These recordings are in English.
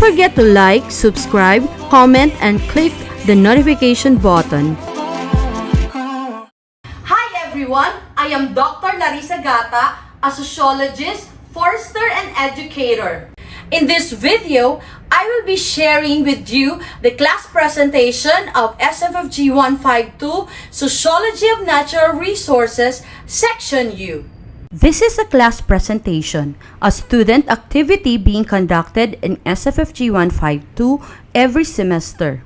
forget to like, subscribe, comment, and click the notification button. Hi everyone! I am Dr. Larissa Gata, a sociologist, forester, and educator. In this video, I will be sharing with you the class presentation of SFFG 152, Sociology of Natural Resources, Section U. This is a class presentation, a student activity being conducted in SFFG 152 every semester.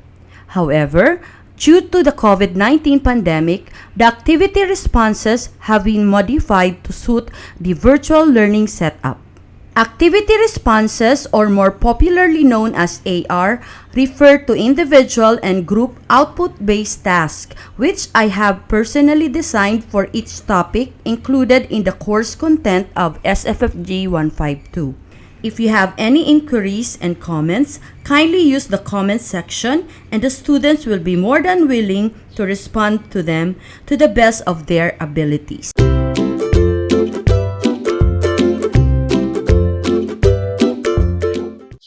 However, due to the COVID-19 pandemic, the activity responses have been modified to suit the virtual learning setup. Activity responses, or more popularly known as AR, refer to individual and group output-based tasks, which I have personally designed for each topic included in the course content of SFFG 152. If you have any inquiries and comments, kindly use the comment section and the students will be more than willing to respond to them to the best of their abilities.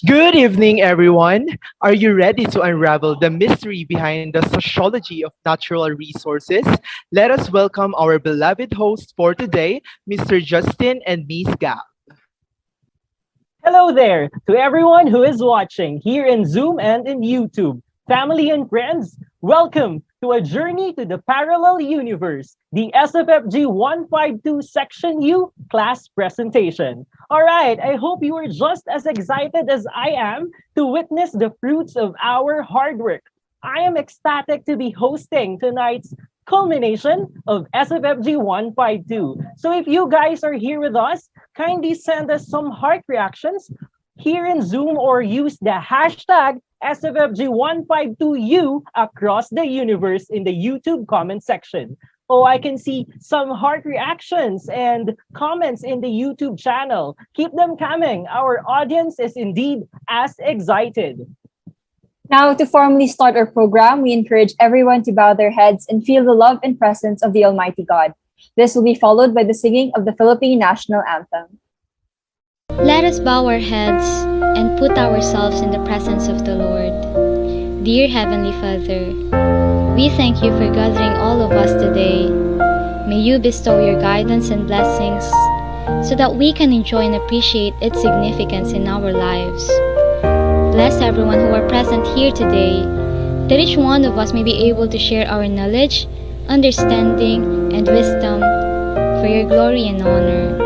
Good evening, everyone. Are you ready to unravel the mystery behind the sociology of natural resources? Let us welcome our beloved hosts for today, Mr. Justin and Miss Gab. Hello there to everyone who is watching here in Zoom and in YouTube. Family and friends, welcome to a journey to the parallel universe, the SFFG 152 Section U class presentation. All right, I hope you are just as excited as I am to witness the fruits of our hard work. I am ecstatic to be hosting tonight's culmination of SFFG 152. So if you guys are here with us, kindly send us some heart reactions here in Zoom or use the hashtag SFFG152U across the universe in the YouTube comment section. Oh, I can see some heart reactions and comments in the YouTube channel. Keep them coming. Our audience is indeed as excited. Now, to formally start our program, we encourage everyone to bow their heads and feel the love and presence of the Almighty God. This will be followed by the singing of the Philippine National Anthem. Let us bow our heads and put ourselves in the presence of the Lord. Dear Heavenly Father, we thank you for gathering all of us today. May you bestow your guidance and blessings so that we can enjoy and appreciate its significance in our lives. Bless everyone who are present here today, that each one of us may be able to share our knowledge, understanding, and wisdom for your glory and honor.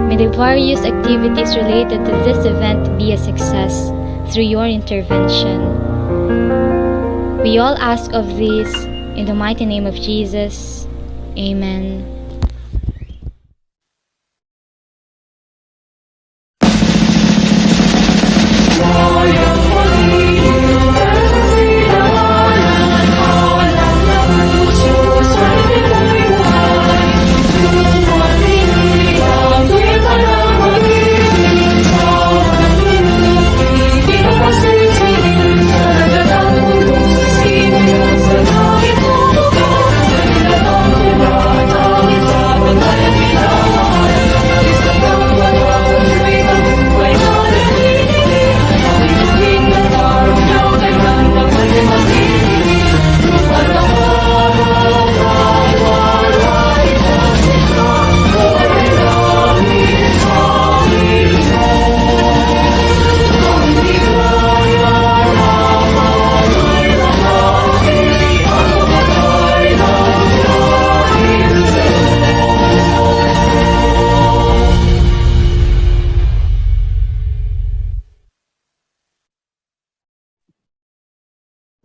May the various activities related to this event be a success through your intervention. We all ask of this in the mighty name of Jesus. Amen.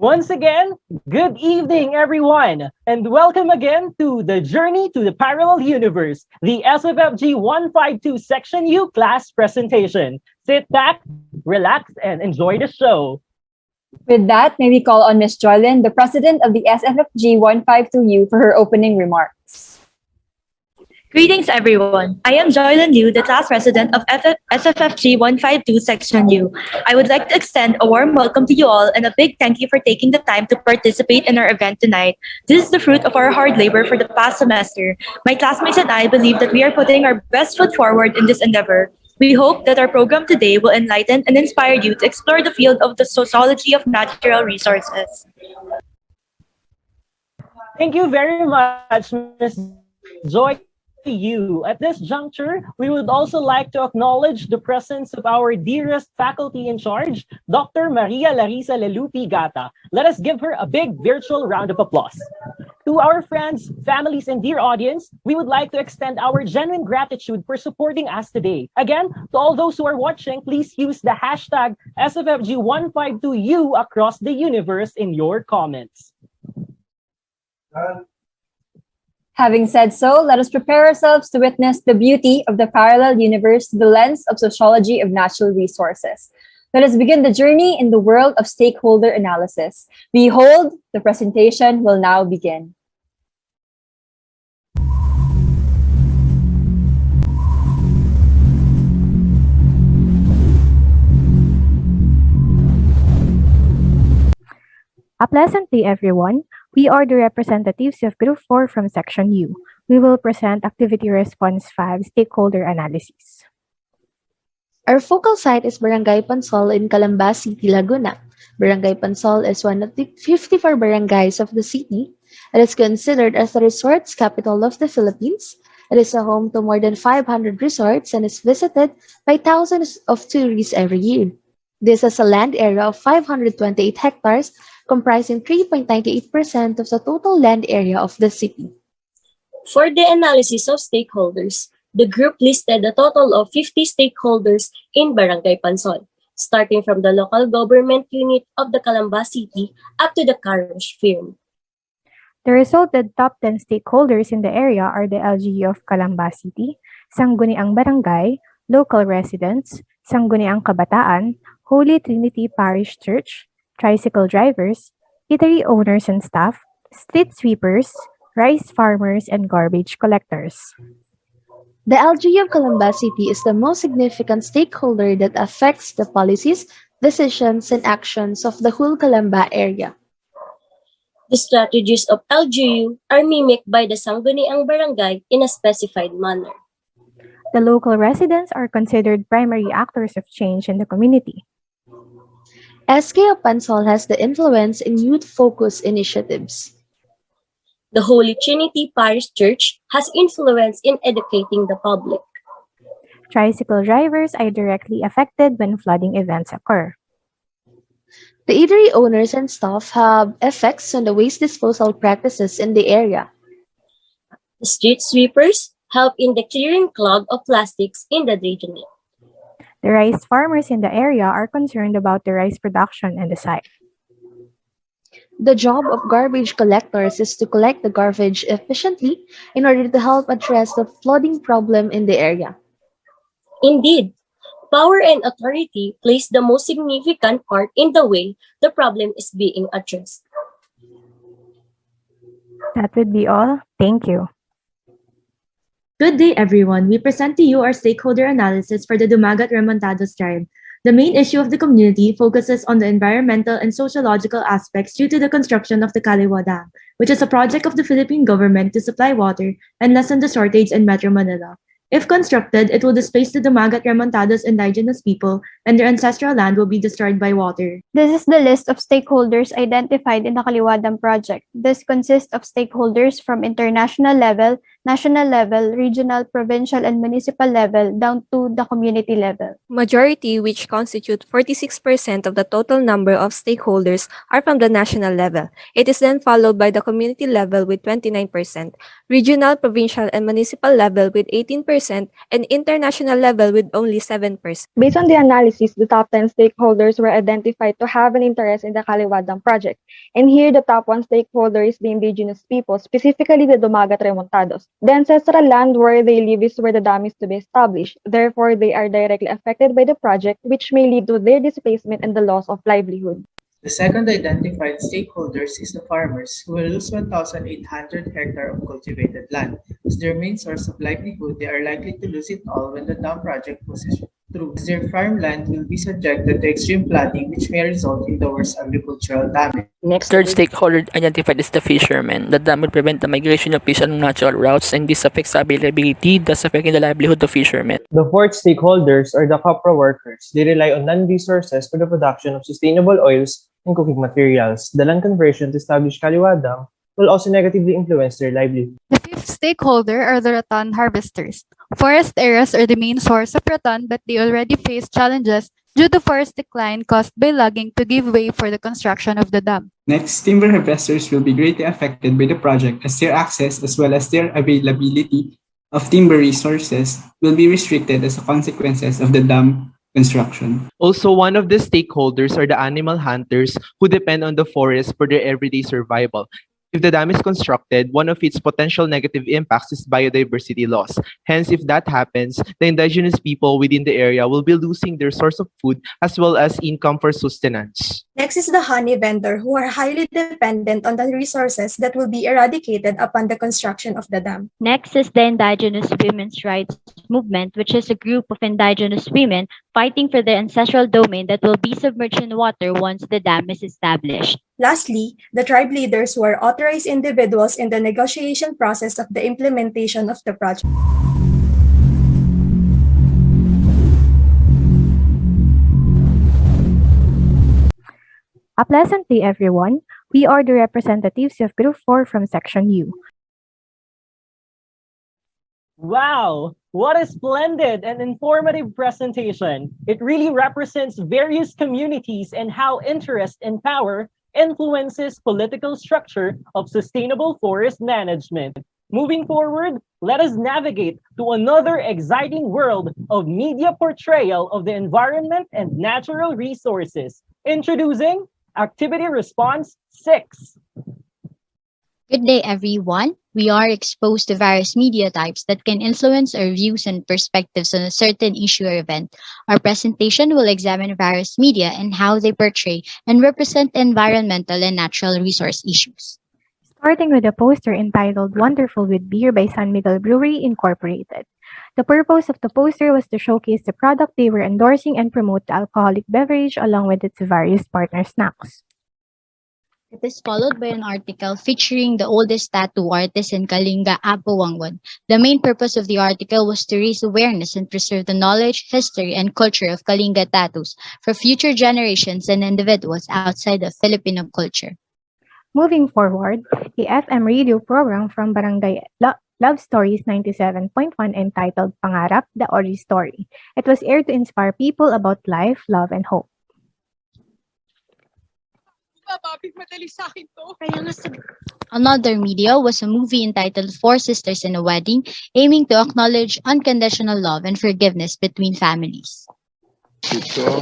Once again, good evening, everyone, and welcome again to the Journey to the Parallel Universe, the SFFG 152 Section U class presentation. Sit back, relax, and enjoy the show. With that, may we call on Ms. Joylyn, the president of the SFFG 152U, for her opening remarks. Greetings, everyone. I am Joylyn Liu, the class president of SFFG 152 Section U. I would like to extend a warm welcome to you all and a big thank you for taking the time to participate in our event tonight. This is the fruit of our hard labor for the past semester. My classmates and I believe that we are putting our best foot forward in this endeavor. We hope that our program today will enlighten and inspire you to explore the field of the sociology of natural resources. Thank you very much, Ms. Joy Yu. At this juncture, we would also like to acknowledge the presence of our dearest faculty in charge, Dr. Maria Larissa Lelupi Gata. Let us give her a big virtual round of applause. To our friends, families, and dear audience, we would like to extend our genuine gratitude for supporting us today. Again, to all those who are watching, please use the hashtag SFFG152U across the universe in your comments. Having said so, let us prepare ourselves to witness the beauty of the parallel universe through the lens of sociology of natural resources. Let us begin the journey in the world of stakeholder analysis. Behold, the presentation will now begin. A pleasant day, everyone. We are the representatives of Group 4 from Section U. We will present Activity Response 5, Stakeholder Analysis. Our focal site is Barangay Pansol in Calamba City, Laguna. Barangay Pansol is one of the 54 barangays of the city. It is considered as the resorts capital of the Philippines. It is a home to more than 500 resorts and is visited by thousands of tourists every year. This has a land area of 528 hectares, comprising 3.98% of the total land area of the city. For the analysis of stakeholders, the group listed a total of 50 stakeholders in Barangay Pansol, starting from the local government unit of the Calamba City up to the carriage firm. The resulted top 10 stakeholders in the area are the LGU of Calamba City, Sangguniang Barangay, local residents, Sangguniang Kabataan, Holy Trinity Parish Church, tricycle drivers, eatery owners and staff, street sweepers, rice farmers, and garbage collectors. The LGU of Calamba City is the most significant stakeholder that affects the policies, decisions, and actions of the whole Calamba area. The strategies of LGU are mimicked by the Sangguniang Barangay in a specified manner. The local residents are considered primary actors of change in the community. SK of Pansol has the influence in youth-focused initiatives. The Holy Trinity Parish Church has influence in educating the public. Tricycle drivers are directly affected when flooding events occur. The eatery owners and staff have effects on the waste disposal practices in the area. The street sweepers help in the clearing clog of plastics in the drainage. The rice farmers in the area are concerned about the rice production and the site. The job of garbage collectors is to collect the garbage efficiently in order to help address the flooding problem in the area. Indeed, power and authority plays the most significant part in the way the problem is being addressed. That would be all. Thank you. Good day, everyone. We present to you our stakeholder analysis for the Dumagat Remontados tribe. The main issue of the community focuses on the environmental and sociological aspects due to the construction of the Kalanguya Dam, which is a project of the Philippine government to supply water and lessen the shortage in Metro Manila. If constructed, it will displace the Dumagat Remontados indigenous people, and their ancestral land will be destroyed by water. This is the list of stakeholders identified in the Kalanguya Dam project. This consists of stakeholders from international level, national level, regional, provincial, and municipal level, down to the community level. Majority, which constitute 46% of the total number of stakeholders, are from the national level. It is then followed by the community level with 29%, regional, provincial, and municipal level with 18%, and international level with only 7%. Based on the analysis, the top 10 stakeholders were identified to have an interest in the Kalanguya Dam project. And here, the top 1 stakeholder is the indigenous people, specifically the Dumagat Remontados. The ancestral land where they live is where the dam is to be established. Therefore, they are directly affected by the project, which may lead to their displacement and the loss of livelihood. The second identified stakeholders is the farmers, who will lose 1,800 hectares of cultivated land. As their main source of livelihood, they are likely to lose it all when the dam project True, as their farmland will be subjected to extreme flooding, which may result in the worst agricultural damage. Next, Third stakeholder identified is the fishermen. The dam will prevent the migration of fish along natural routes, and this affects the availability, thus affecting the livelihood of fishermen. the fourth stakeholders are the copra workers. They rely on land resources for the production of sustainable oils and cooking materials. The land conversion to establish Kaliwa Dam will also negatively influence their livelihood. The fifth stakeholder are the rattan harvesters. Forest areas are the main source of rattan, but they already face challenges due to forest decline caused by logging to give way for the construction of the dam. Next, timber harvesters will be greatly affected by the project as their access as well as their availability of timber resources will be restricted as a consequences of the dam construction. Also, one of the stakeholders are the animal hunters who depend on the forest for their everyday survival. If the dam is constructed, one of its potential negative impacts is biodiversity loss. Hence, if that happens, the indigenous people within the area will be losing their source of food as well as income for sustenance. Next is the honey vendor, who are highly dependent on the resources that will be eradicated upon the construction of the dam. Next is the Indigenous Women's Rights Movement, which is a group of indigenous women fighting for their ancestral domain that will be submerged in water once the dam is established. Lastly, the tribe leaders, who are authorized individuals in the negotiation process of the implementation of the project. A pleasant day, everyone. We are the representatives of Group 4 from Section U. Wow! What a splendid and informative presentation. It really represents various communities and how interest and power influences political structure of sustainable forest management. Moving forward, let us navigate to another exciting world of media portrayal of the environment and natural resources. Introducing Activity Response 6. Good day, everyone. We are exposed to various media types that can influence our views and perspectives on a certain issue or event. Our presentation will examine various media and how they portray and represent environmental and natural resource issues. Starting with a poster entitled Wonderful with Beer by San Miguel Brewery Incorporated. The purpose of the poster was to showcase the product they were endorsing and promote the alcoholic beverage along with its various partner snacks. It is followed by an article featuring the oldest tattoo artist in Kalinga, Apo Wangwon. The main purpose of the article was to raise awareness and preserve the knowledge, history, and culture of Kalinga tattoos for future generations and individuals outside of Filipino culture. Moving forward, a FM radio program from Barangay Love Stories 97.1 entitled Pangarap, the Ori Story. It was aired to inspire people about life, love, and hope. Another media was a movie entitled Four Sisters in a Wedding, aiming to acknowledge unconditional love and forgiveness between families. Ito,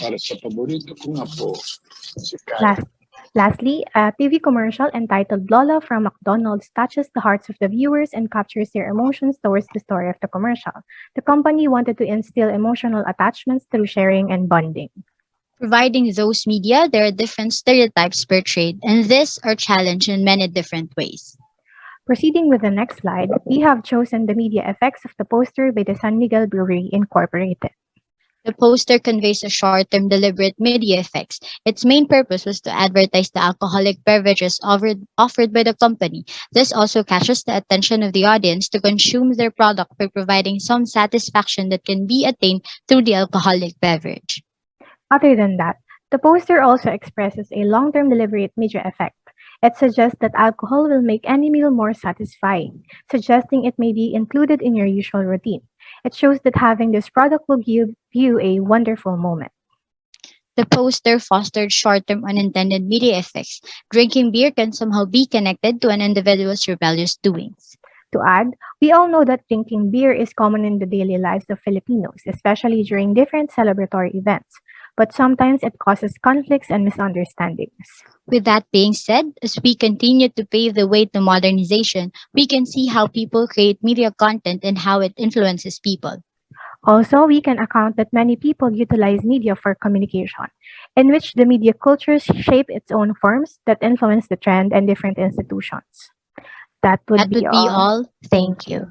para sa paborito kong apo, si Kai. Lastly, a TV commercial entitled Lola from McDonald's touches the hearts of the viewers and captures their emotions towards the story of the commercial. The company wanted to instill emotional attachments through sharing and bonding. Providing those media, there are different stereotypes portrayed, and these are challenged in many different ways. Proceeding with the next slide, we have chosen the media effects of the poster by the San Miguel Brewery Incorporated. The poster conveys a short-term deliberate media effects. Its main purpose was to advertise the alcoholic beverages offered by the company. This also catches the attention of the audience to consume their product by providing some satisfaction that can be attained through the alcoholic beverage. Other than that, the poster also expresses a long-term deliberate media effect. It suggests that alcohol will make any meal more satisfying, suggesting it may be included in your usual routine. It shows that having this product will give you a wonderful moment. The poster fostered short-term unintended media effects. Drinking beer can somehow be connected to an individual's rebellious doings. To add, we all know that drinking beer is common in the daily lives of Filipinos, especially during different celebratory events. But sometimes it causes conflicts and misunderstandings. With that being said, as we continue to pave the way to modernization, we can see how people create media content and how it influences people. Also, we can account that many people utilize media for communication, in which the media cultures shape its own forms that influence the trend and different institutions. That would be all. Thank you.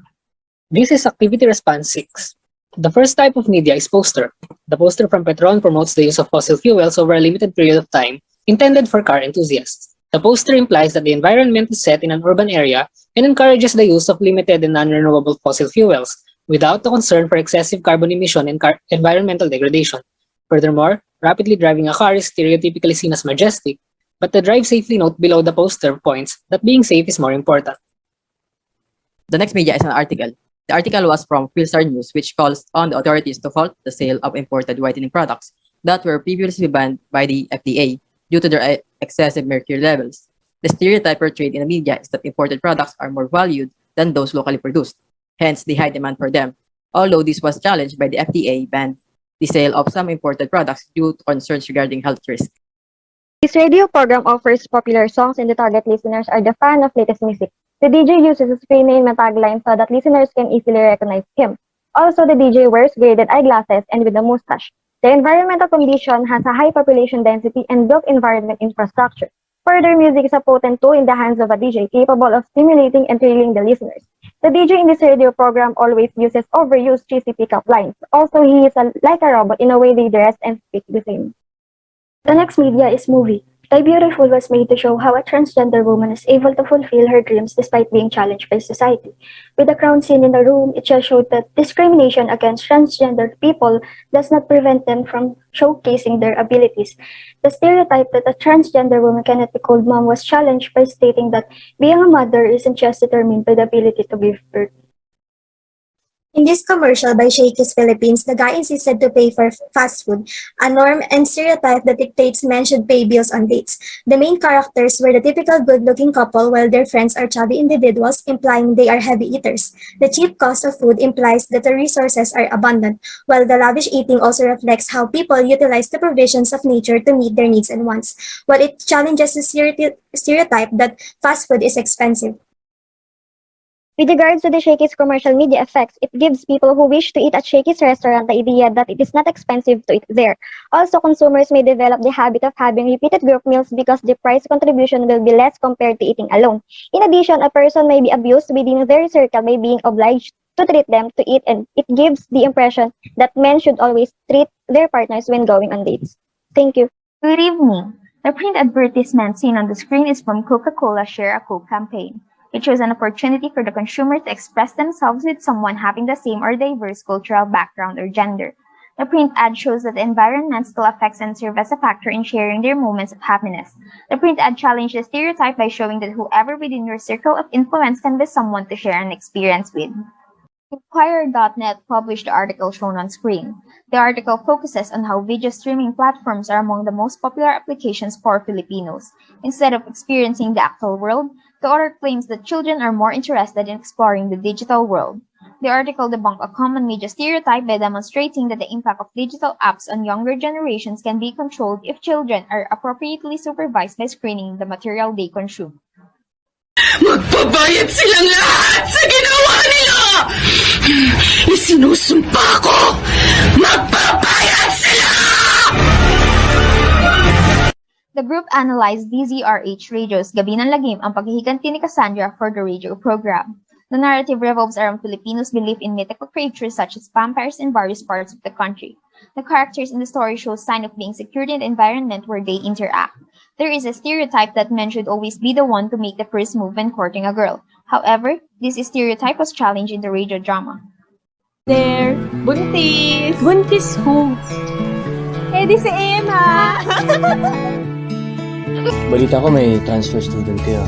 This is Activity Response 6. The first type of media is poster. The poster from Petron promotes the use of fossil fuels over a limited period of time, intended for car enthusiasts. The poster implies that the environment is set in an urban area and encourages the use of limited and non-renewable fossil fuels, without the concern for excessive carbon emission and environmental degradation. Furthermore, rapidly driving a car is stereotypically seen as majestic, but the drive safely note below the poster points that being safe is more important. The next media is an article. The article was from Philstar News, which calls on the authorities to halt the sale of imported whitening products that were previously banned by the FDA due to their excessive mercury levels. The stereotype portrayed in the media is that imported products are more valued than those locally produced, hence the high demand for them. Although this was challenged by the FDA, banned the sale of some imported products due to concerns regarding health risks. This radio program offers popular songs and the target listeners are the fan of latest music. The DJ uses a screen name and tagline so that listeners can easily recognize him. Also, the DJ wears graded eyeglasses and with a mustache. The environmental condition has a high population density and built environment infrastructure. Further, music is a potent tool in the hands of a DJ capable of stimulating and thrilling the listeners. The DJ in this radio program always uses overused cheesy pickup lines. Also, he is like a robot in a way they dress and speak the same. The next media is movie. Die Beautiful was made to show how a transgender woman is able to fulfill her dreams despite being challenged by society. With the crowd scene in the room, it just showed that discrimination against transgender people does not prevent them from showcasing their abilities. The stereotype that a transgender woman cannot be called mom was challenged by stating that being a mother isn't just determined by the ability to give birth. In this commercial by Shakey's Philippines, the guy insisted to pay for fast food, a norm and stereotype that dictates men should pay bills on dates. The main characters were the typical good-looking couple while their friends are chubby individuals, implying they are heavy eaters. The cheap cost of food implies that the resources are abundant, while the lavish eating also reflects how people utilize the provisions of nature to meet their needs and wants, while it challenges the stereotype that fast food is expensive. With regards to the Shakey's commercial media effects, it gives people who wish to eat at Shakey's restaurant the idea that it is not expensive to eat there. Also, consumers may develop the habit of having repeated group meals because the price contribution will be less compared to eating alone. In addition, a person may be abused within their circle by being obliged to treat them to eat, and it gives the impression that men should always treat their partners when going on dates. Thank you. Good evening. The print advertisement seen on the screen is from Coca-Cola Share a Coke campaign. It shows an opportunity for the consumer to express themselves with someone having the same or diverse cultural background or gender. The print ad shows that the environment still affects and serves as a factor in sharing their moments of happiness. The print ad challenged the stereotype by showing that whoever within your circle of influence can be someone to share an experience with. Inquirer.net published the article shown on screen. The article focuses on how video streaming platforms are among the most popular applications for Filipinos. Instead of experiencing the actual world, the author claims that children are more interested in exploring the digital world. The article debunked a common media stereotype by demonstrating that the impact of digital apps on younger generations can be controlled if children are appropriately supervised by screening the material they consume. Magbabayad silang lahat sa ginawa nila! Isinusumpa ko! Magbabayad sila! The group analyzed DZRH Radio's Gabi ng Lagim ang paghihiganti ni Cassandra for the radio program. The narrative revolves around Filipinos' belief in mythical creatures such as vampires in various parts of the country. The characters in the story show signs of being secured in the environment where they interact. There is a stereotype that men should always be the one to make the first move when courting a girl. However, this stereotype was challenged in the radio drama. There, buntis! Buntis who? Eh di si Emma! Balita ko may transfer student kayo.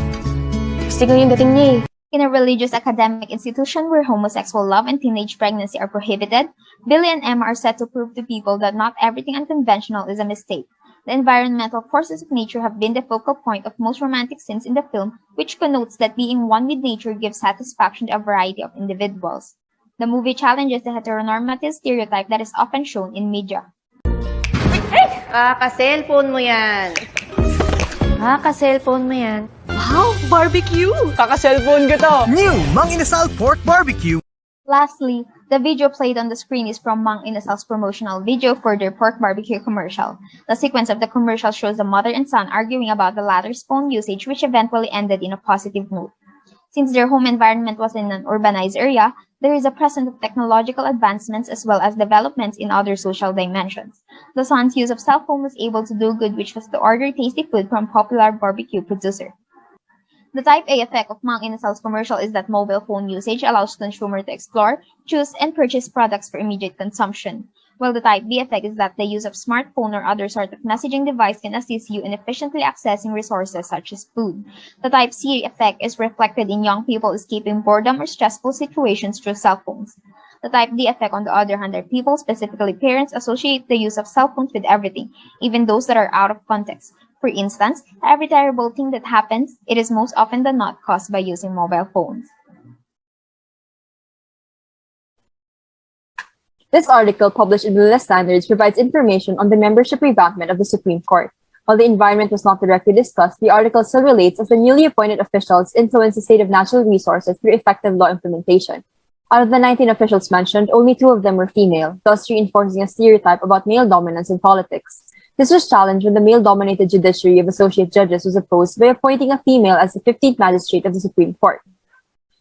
Gusto ko yung dating niya eh. In a religious academic institution where homosexual love and teenage pregnancy are prohibited, Billy and Emma are set to prove to people that not everything unconventional is a mistake. The environmental forces of nature have been the focal point of most romantic scenes in the film, which connotes that being one with nature gives satisfaction to a variety of individuals. The movie challenges the heteronormative stereotype that is often shown in media. Kaka-cellphone mo yan. Kaka-cellphone mo yan. Wow, barbecue! Kaka-cellphone ko to. New Mang Inasal Pork Barbecue. Lastly, the video played on the screen is from Mang Inasal's promotional video for their pork barbecue commercial. The sequence of the commercial shows the mother and son arguing about the latter's phone usage, which eventually ended in a positive note. Since their home environment was in an urbanized area, there is a presence of technological advancements as well as developments in other social dimensions. The son's use of cell phone was able to do good, which was to order tasty food from popular barbecue producer. The type A effect of Mang Inasal's commercial is that mobile phone usage allows consumers to explore, choose, and purchase products for immediate consumption. While the type B effect is that the use of smartphone or other sort of messaging device can assist you in efficiently accessing resources such as food. The type C effect is reflected in young people escaping boredom or stressful situations through cell phones. The type D effect, on the other hand, are people, specifically parents, associate the use of cell phones with everything, even those that are out of context. For instance, every terrible thing that happens, it is most often than not caused by using mobile phones. This article, published in Manila Standards, provides information on the membership revampment of the Supreme Court. While the environment was not directly discussed, the article still relates as the newly appointed officials influence the state of natural resources through effective law implementation. Out of the 19 officials mentioned, only 2 of them were female, thus reinforcing a stereotype about male dominance in politics. This was challenged when the male-dominated judiciary of associate judges was opposed by appointing a female as the 15th magistrate of the Supreme Court.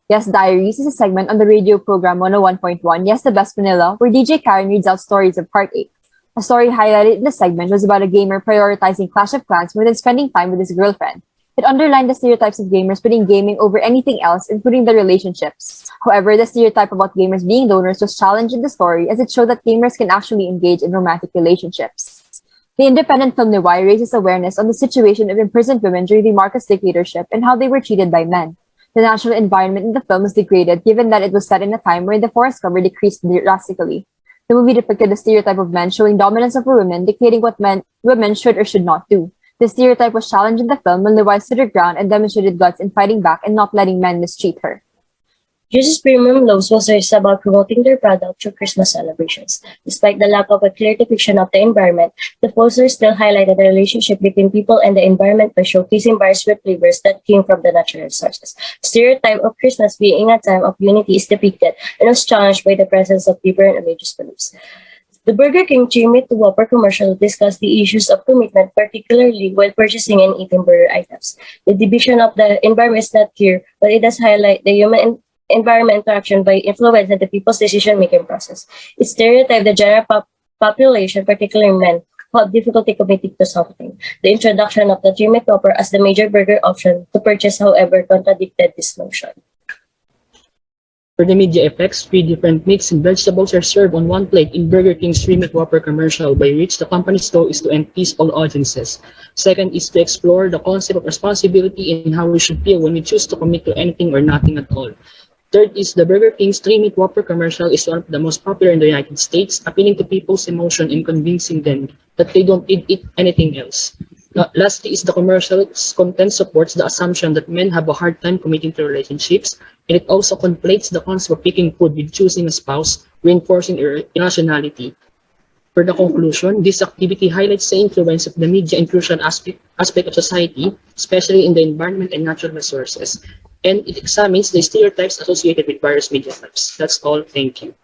Yes Diaries is a segment on the radio program 101.1 Yes the Best Manila, where DJ Karen reads out stories of heartache. A story highlighted in the segment was about a gamer prioritizing Clash of Clans more than spending time with his girlfriend. It underlined the stereotypes of gamers putting gaming over anything else, including their relationships. However, the stereotype about gamers being loners was challenged in the story as it showed that gamers can actually engage in romantic relationships. The independent film Niwai raises awareness on the situation of imprisoned women during the Marcos dictatorship and how they were treated by men. The natural environment in the film was degraded given that it was set in a time where the forest cover decreased drastically. The movie depicted the stereotype of men showing dominance over women, dictating what women should or should not do. The stereotype was challenged in the film when Niwai stood her ground and demonstrated guts in fighting back and not letting men mistreat her. Juice's Premium Loaves was raised about promoting their product through Christmas celebrations. Despite the lack of a clear depiction of the environment, the poster still highlighted the relationship between people and the environment by showcasing bittersweet flavors that came from the natural sources. The stereotype of Christmas being a time of unity is depicted and was challenged by the presence of different religious beliefs. The Burger King Meat to Whopper commercial discussed the issues of commitment, particularly while purchasing and eating burger items. The division of the environment is not clear, but it does highlight the human environment interaction by influencing the people's decision-making process. It stereotyped the general population, particularly men, who have difficulty committing to something. The introduction of the Meat Whopper as the major burger option to purchase, however, contradicted this notion. For the media effects, 3 different meats and vegetables are served on one plate in Burger King's 3-Meat Whopper commercial, by which the company's goal is to appease all audiences. Second is to explore the concept of responsibility and how we should feel when we choose to commit to anything or nothing at all. Third is the Burger King's 3-Meat Whopper commercial is one of the most popular in the United States, appealing to people's emotion and convincing them that they don't eat anything else. Lastly is the commercial's content supports the assumption that men have a hard time committing to relationships, and it also conflates the concept of picking food with choosing a spouse, reinforcing irrationality. For the conclusion, this activity highlights the influence of the media in crucial aspect of society, especially in the environment and natural resources, and it examines the stereotypes associated with various media types. That's all. Thank you.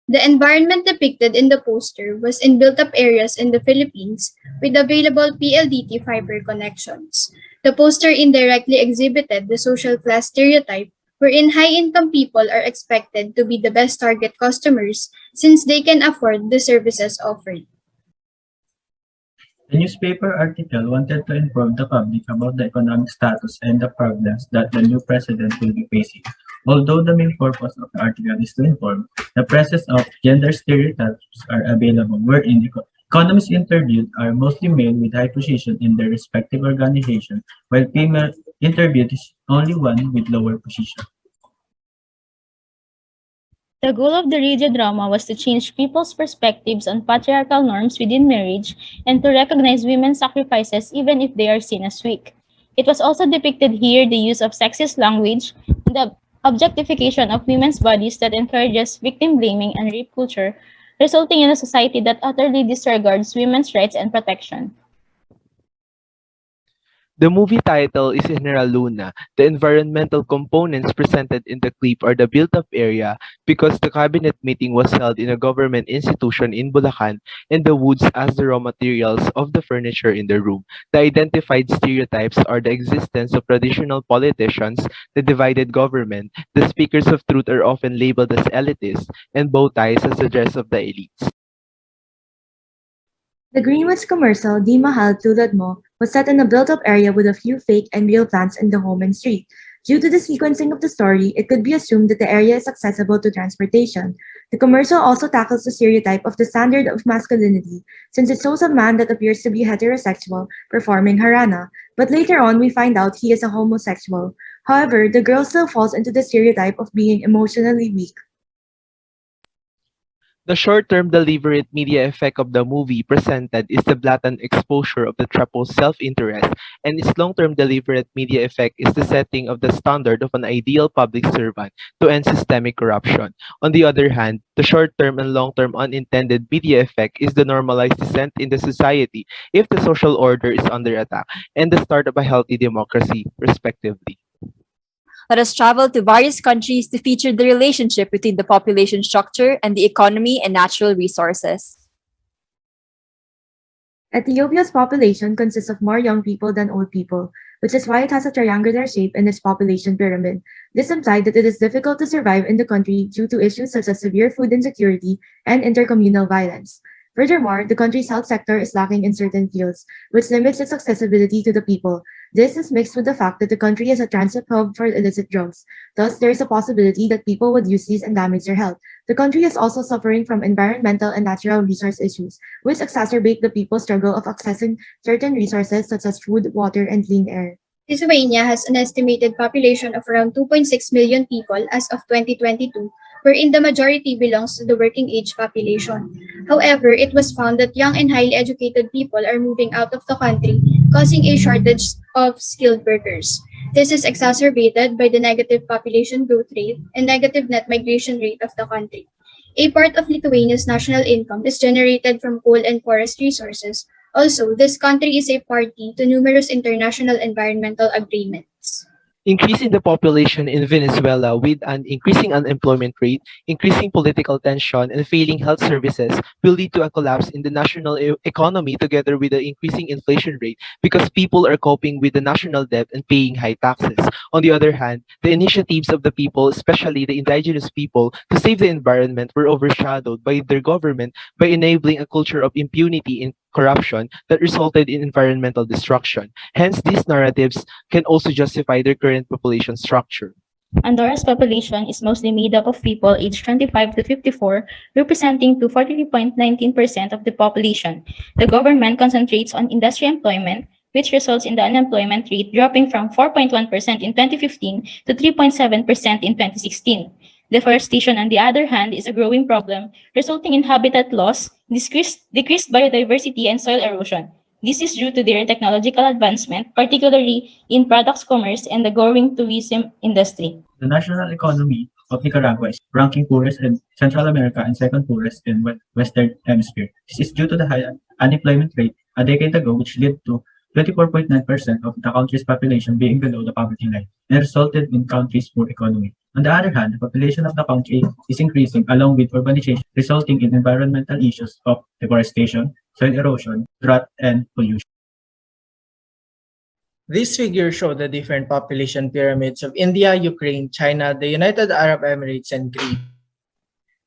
The environment depicted in the poster was in built-up areas in the Philippines with available PLDT fiber connections. The poster indirectly exhibited the social class stereotype wherein high-income people are expected to be the best target customers since they can afford the services offered. The newspaper article wanted to inform the public about the economic status and the problems that the new president will be facing. Although the main purpose of the article is to inform, the presence of gender stereotypes are available, wherein economists interviewed are mostly male with high position in their respective organization, while female interviewed is only one with lower position. The goal of the radio drama was to change people's perspectives on patriarchal norms within marriage and to recognize women's sacrifices even if they are seen as weak. It was also depicted here the use of sexist language and the objectification of women's bodies that encourages victim blaming and rape culture, resulting in a society that utterly disregards women's rights and protection. The movie title is General Luna. The environmental components presented in the clip are the built-up area because the cabinet meeting was held in a government institution in Bulacan and the woods as the raw materials of the furniture in the room. The identified stereotypes are the existence of traditional politicians, the divided government, the speakers of truth are often labeled as elitists, and bow ties as the dress of the elites. The Greenwich commercial, Di Mahal Tulad Mo, was set in a built-up area with a few fake and real plants in the home and street. Due to the sequencing of the story, it could be assumed that the area is accessible to transportation. The commercial also tackles the stereotype of the standard of masculinity, since it shows a man that appears to be heterosexual performing harana, but later on we find out he is a homosexual. However, the girl still falls into the stereotype of being emotionally weak. The short-term deliberate media effect of the movie presented is the blatant exposure of the trappo's self-interest, and its long-term deliberate media effect is the setting of the standard of an ideal public servant to end systemic corruption. On the other hand, the short-term and long-term unintended media effect is the normalized dissent in the society if the social order is under attack, and the start of a healthy democracy, respectively. Let us travel to various countries to feature the relationship between the population structure and the economy and natural resources. Ethiopia's population consists of more young people than old people, which is why it has a triangular shape in its population pyramid. This implied that it is difficult to survive in the country due to issues such as severe food insecurity and intercommunal violence. Furthermore, the country's health sector is lacking in certain fields, which limits its accessibility to the people. This is mixed with the fact that the country is a transit hub for illicit drugs. Thus, there is a possibility that people would use these and damage their health. The country is also suffering from environmental and natural resource issues, which exacerbate the people's struggle of accessing certain resources such as food, water, and clean air. Lithuania has an estimated population of around 2.6 million people as of 2022, wherein the majority belongs to the working age population. However, it was found that young and highly educated people are moving out of the country, causing a shortage of skilled workers. This is exacerbated by the negative population growth rate and negative net migration rate of the country. A part of Lithuania's national income is generated from coal and forest resources. Also, this country is a party to numerous international environmental agreements. Increase in the population in Venezuela with an increasing unemployment rate, increasing political tension, and failing health services will lead to a collapse in the national economy together with the increasing inflation rate because people are coping with the national debt and paying high taxes. On the other hand, the initiatives of the people, especially the indigenous people, to save the environment were overshadowed by their government by enabling a culture of impunity and corruption that resulted in environmental destruction. Hence, these narratives can also justify their current population structure. Andorra's population is mostly made up of people aged 25 to 54, representing to 43.19% of the population. The government concentrates on industry employment, which results in the unemployment rate dropping from 4.1% in 2015 to 3.7% in 2016. Deforestation, on the other hand, is a growing problem, resulting in habitat loss, decreased biodiversity, and soil erosion. This is due to their technological advancement, particularly in products commerce and the growing tourism industry. The national economy of Nicaragua is ranking poorest in Central America and second poorest in Western Hemisphere. This is due to the high unemployment rate a decade ago, which led to 24.9% of the country's population being below the poverty line and resulted in country's poor economy. On the other hand, the population of the country is increasing along with urbanization, resulting in environmental issues of deforestation, soil erosion, drought, and pollution. These figures show the different population pyramids of India, Ukraine, China, the United Arab Emirates, and Greece.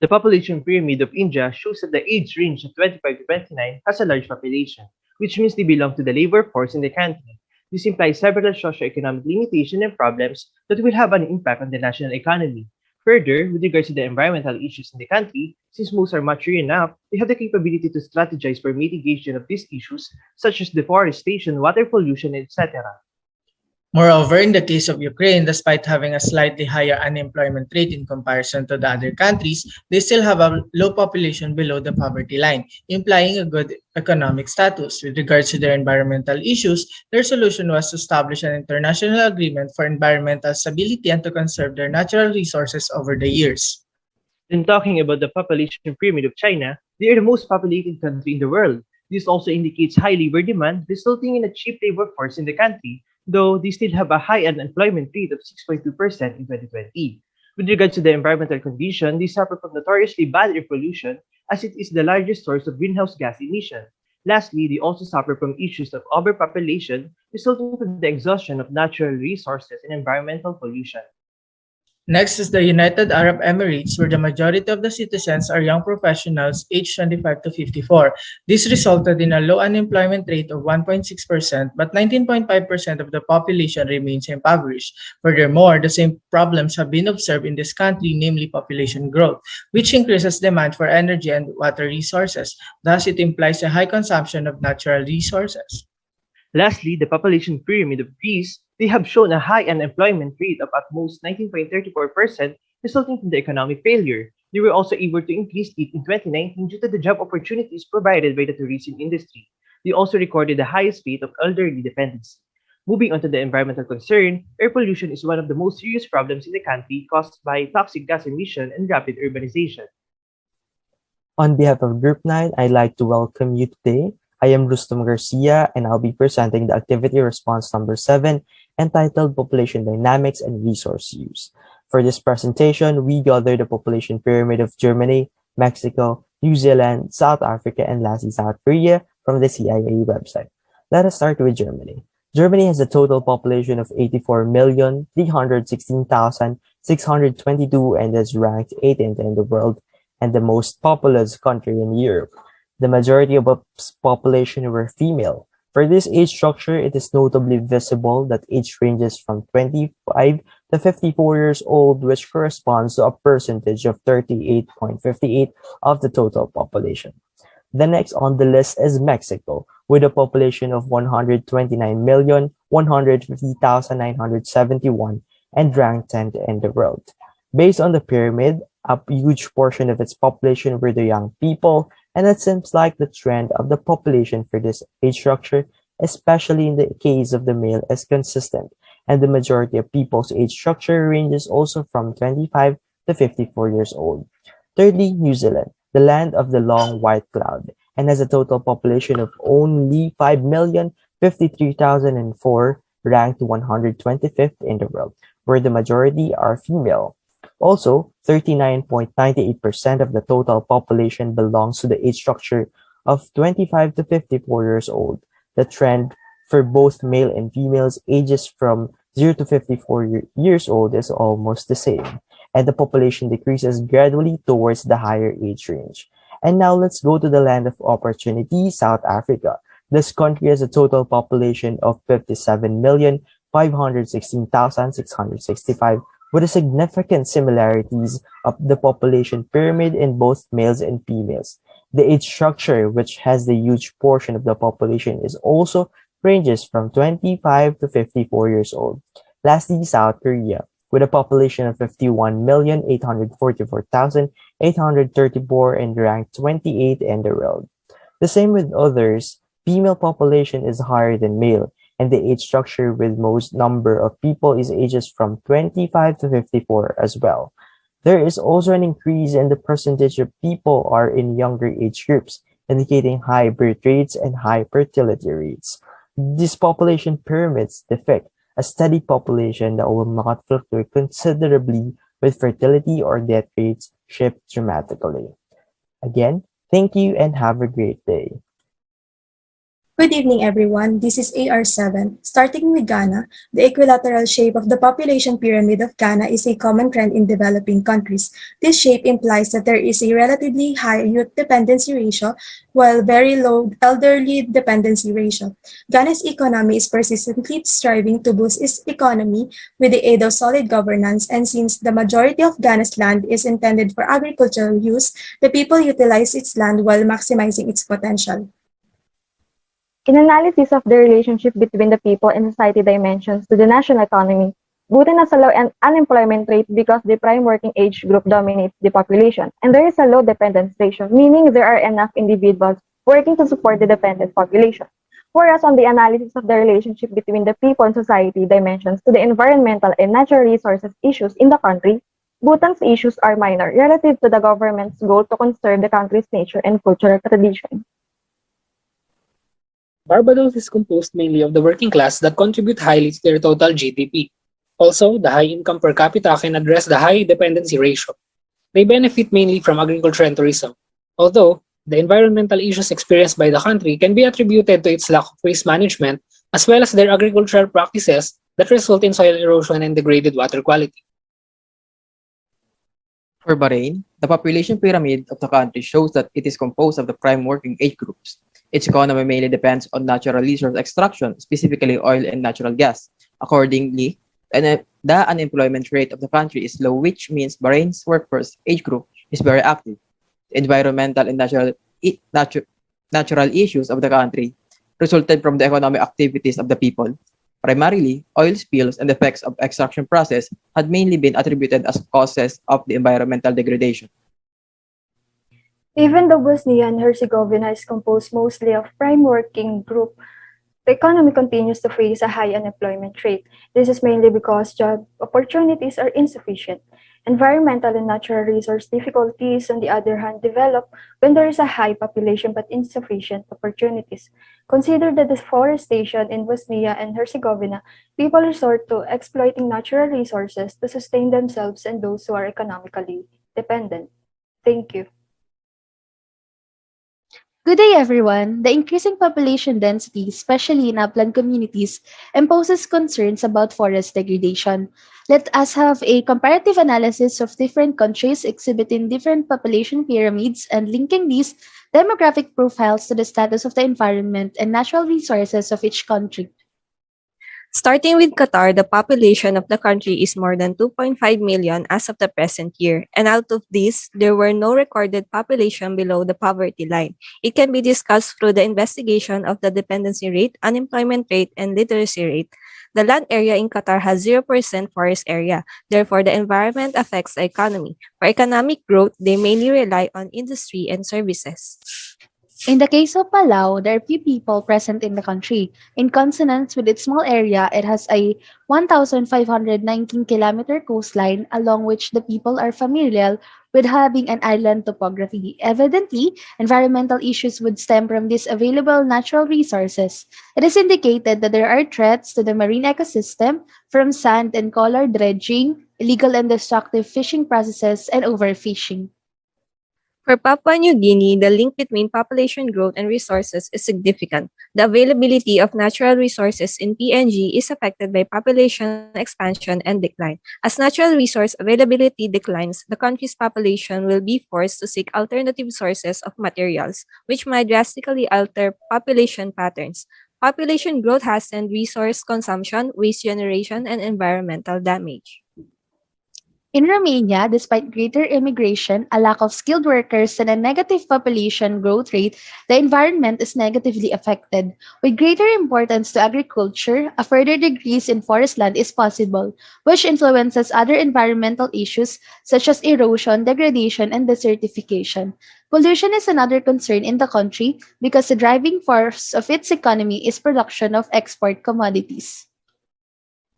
The population pyramid of India shows that the age range of 25 to 29 has a large population, which means they belong to the labor force in the country. This implies several socioeconomic limitations and problems that will have an impact on the national economy. Further, with regards to the environmental issues in the country, since most are mature enough, they have the capability to strategize for mitigation of these issues, such as deforestation, water pollution, etc. Moreover, in the case of Ukraine, despite having a slightly higher unemployment rate in comparison to the other countries, they still have a low population below the poverty line, implying a good economic status. With regards to their environmental issues, their solution was to establish an international agreement for environmental stability and to conserve their natural resources over the years. Then talking about the population pyramid of China, they are the most populated country in the world. This also indicates high labor demand, resulting in a cheap labor force in the country, though they still have a high unemployment rate of 6.2% in 2020. With regards to the environmental condition, they suffer from notoriously bad air pollution, as it is the largest source of greenhouse gas emission. Lastly, they also suffer from issues of overpopulation, resulting from the exhaustion of natural resources and environmental pollution. Next is the United Arab Emirates, where the majority of the citizens are young professionals aged 25 to 54. This resulted in a low unemployment rate of 1.6%, but 19.5% of the population remains impoverished. Furthermore, the same problems have been observed in this country, namely population growth, which increases demand for energy and water resources. Thus, it implies a high consumption of natural resources. Lastly, the population pyramid of Greece, they have shown a high unemployment rate of at most 19.34%, resulting from the economic failure. They were also able to increase it in 2019 due to the job opportunities provided by the tourism industry. They also recorded the highest rate of elderly dependency. Moving on to the environmental concern, air pollution is one of the most serious problems in the country caused by toxic gas emission and rapid urbanization. On behalf of Group 9, I'd like to welcome you today. I am Rustam Garcia, and I'll be presenting the activity response number 7, entitled Population Dynamics and Resource Use. For this presentation, we gathered the population pyramid of Germany, Mexico, New Zealand, South Africa, and lastly South Korea from the CIA website. Let us start with Germany. Germany has a total population of 84,316,622 and is ranked 18th in the world and the most populous country in Europe. The majority of its population were female. For this age structure, it is notably visible that age ranges from 25 to 54 years old, which corresponds to a percentage of 38.58 of the total population. The next on the list is Mexico, with a population of 129,150,971 and ranked 10th in the world. Based on the pyramid, a huge portion of its population were the young people, and it seems like the trend of the population for this age structure, especially in the case of the male, is consistent, and the majority of people's age structure ranges also from 25 to 54 years old. Thirdly, New Zealand, the land of the long white cloud, and has a total population of only 5,053,004, ranked 125th in the world, where the majority are female. Also, 39.98% of the total population belongs to the age structure of 25 to 54 years old. The trend for both male and females ages from 0 to 54 years old is almost the same, and the population decreases gradually towards the higher age range. And now let's go to the land of opportunity, South Africa. This country has a total population of 57,516,665, with a significant similarities of the population pyramid in both males and females. The age structure, which has the huge portion of the population, is also ranges from 25 to 54 years old. Lastly, South Korea, with a population of 51,844,834 and ranked 28 in the world. The same with others, female population is higher than male, and the age structure with most number of people is ages from 25 to 54 as well. There is also an increase in the percentage of people are in younger age groups, indicating high birth rates and high fertility rates. These population pyramids depict a steady population that will not fluctuate considerably with fertility or death rates shift dramatically. Again, thank you and have a great day. Good evening, everyone. This is AR7. Starting with Ghana, the equilateral shape of the population pyramid of Ghana is a common trend in developing countries. This shape implies that there is a relatively high youth dependency ratio, while very low elderly dependency ratio. Ghana's economy is persistently striving to boost its economy with the aid of solid governance, and since the majority of Ghana's land is intended for agricultural use, the people utilize its land while maximizing its potential. In analysis of the relationship between the people and society dimensions to the national economy, Bhutan has a low unemployment rate because the prime working age group dominates the population, and there is a low dependence ratio, meaning there are enough individuals working to support the dependent population. Whereas on the analysis of the relationship between the people and society dimensions to the environmental and natural resources issues in the country, Bhutan's issues are minor relative to the government's goal to conserve the country's nature and cultural tradition. Barbados is composed mainly of the working class that contribute highly to their total GDP. Also, the high income per capita can address the high dependency ratio. They benefit mainly from agriculture and tourism, although the environmental issues experienced by the country can be attributed to its lack of waste management as well as their agricultural practices that result in soil erosion and degraded water quality. For Bahrain, the population pyramid of the country shows that it is composed of the prime working age groups. Its economy mainly depends on natural resource extraction, specifically oil and natural gas. Accordingly, the unemployment rate of the country is low, which means Bahrain's workforce age group is very active. Environmental and natural issues of the country resulted from the economic activities of the people. Primarily, oil spills and effects of extraction process had mainly been attributed as causes of the environmental degradation. Even though Bosnia and Herzegovina is composed mostly of prime working group, the economy continues to face a high unemployment rate. This is mainly because job opportunities are insufficient. Environmental and natural resource difficulties, on the other hand, develop when there is a high population but insufficient opportunities. Consider the deforestation in Bosnia and Herzegovina. People resort to exploiting natural resources to sustain themselves and those who are economically dependent. Thank you. Good day, everyone. The increasing population density, especially in upland communities, imposes concerns about forest degradation. Let us have a comparative analysis of different countries exhibiting different population pyramids and linking these demographic profiles to the status of the environment and natural resources of each country. Starting with Qatar, the population of the country is more than 2.5 million as of the present year, and out of this, there were no recorded population below the poverty line. It can be discussed through the investigation of the dependency rate, unemployment rate, and literacy rate. The land area in Qatar has 0% forest area. Therefore, the environment affects the economy. For economic growth, they mainly rely on industry and services. In the case of Palau, there are few people present in the country. In consonance with its small area, it has a 1,519-kilometer coastline along which the people are familiar with having an island topography. Evidently, environmental issues would stem from these available natural resources. It is indicated that there are threats to the marine ecosystem from sand and color dredging, illegal and destructive fishing processes, and overfishing. For Papua New Guinea, the link between population growth and resources is significant. The availability of natural resources in PNG is affected by population expansion and decline. As natural resource availability declines, the country's population will be forced to seek alternative sources of materials, which might drastically alter population patterns. Population growth hastened resource consumption, waste generation, and environmental damage. In Romania, despite greater immigration, a lack of skilled workers, and a negative population growth rate, the environment is negatively affected. With greater importance to agriculture, a further decrease in forest land is possible, which influences other environmental issues such as erosion, degradation, and desertification. Pollution is another concern in the country because the driving force of its economy is production of export commodities.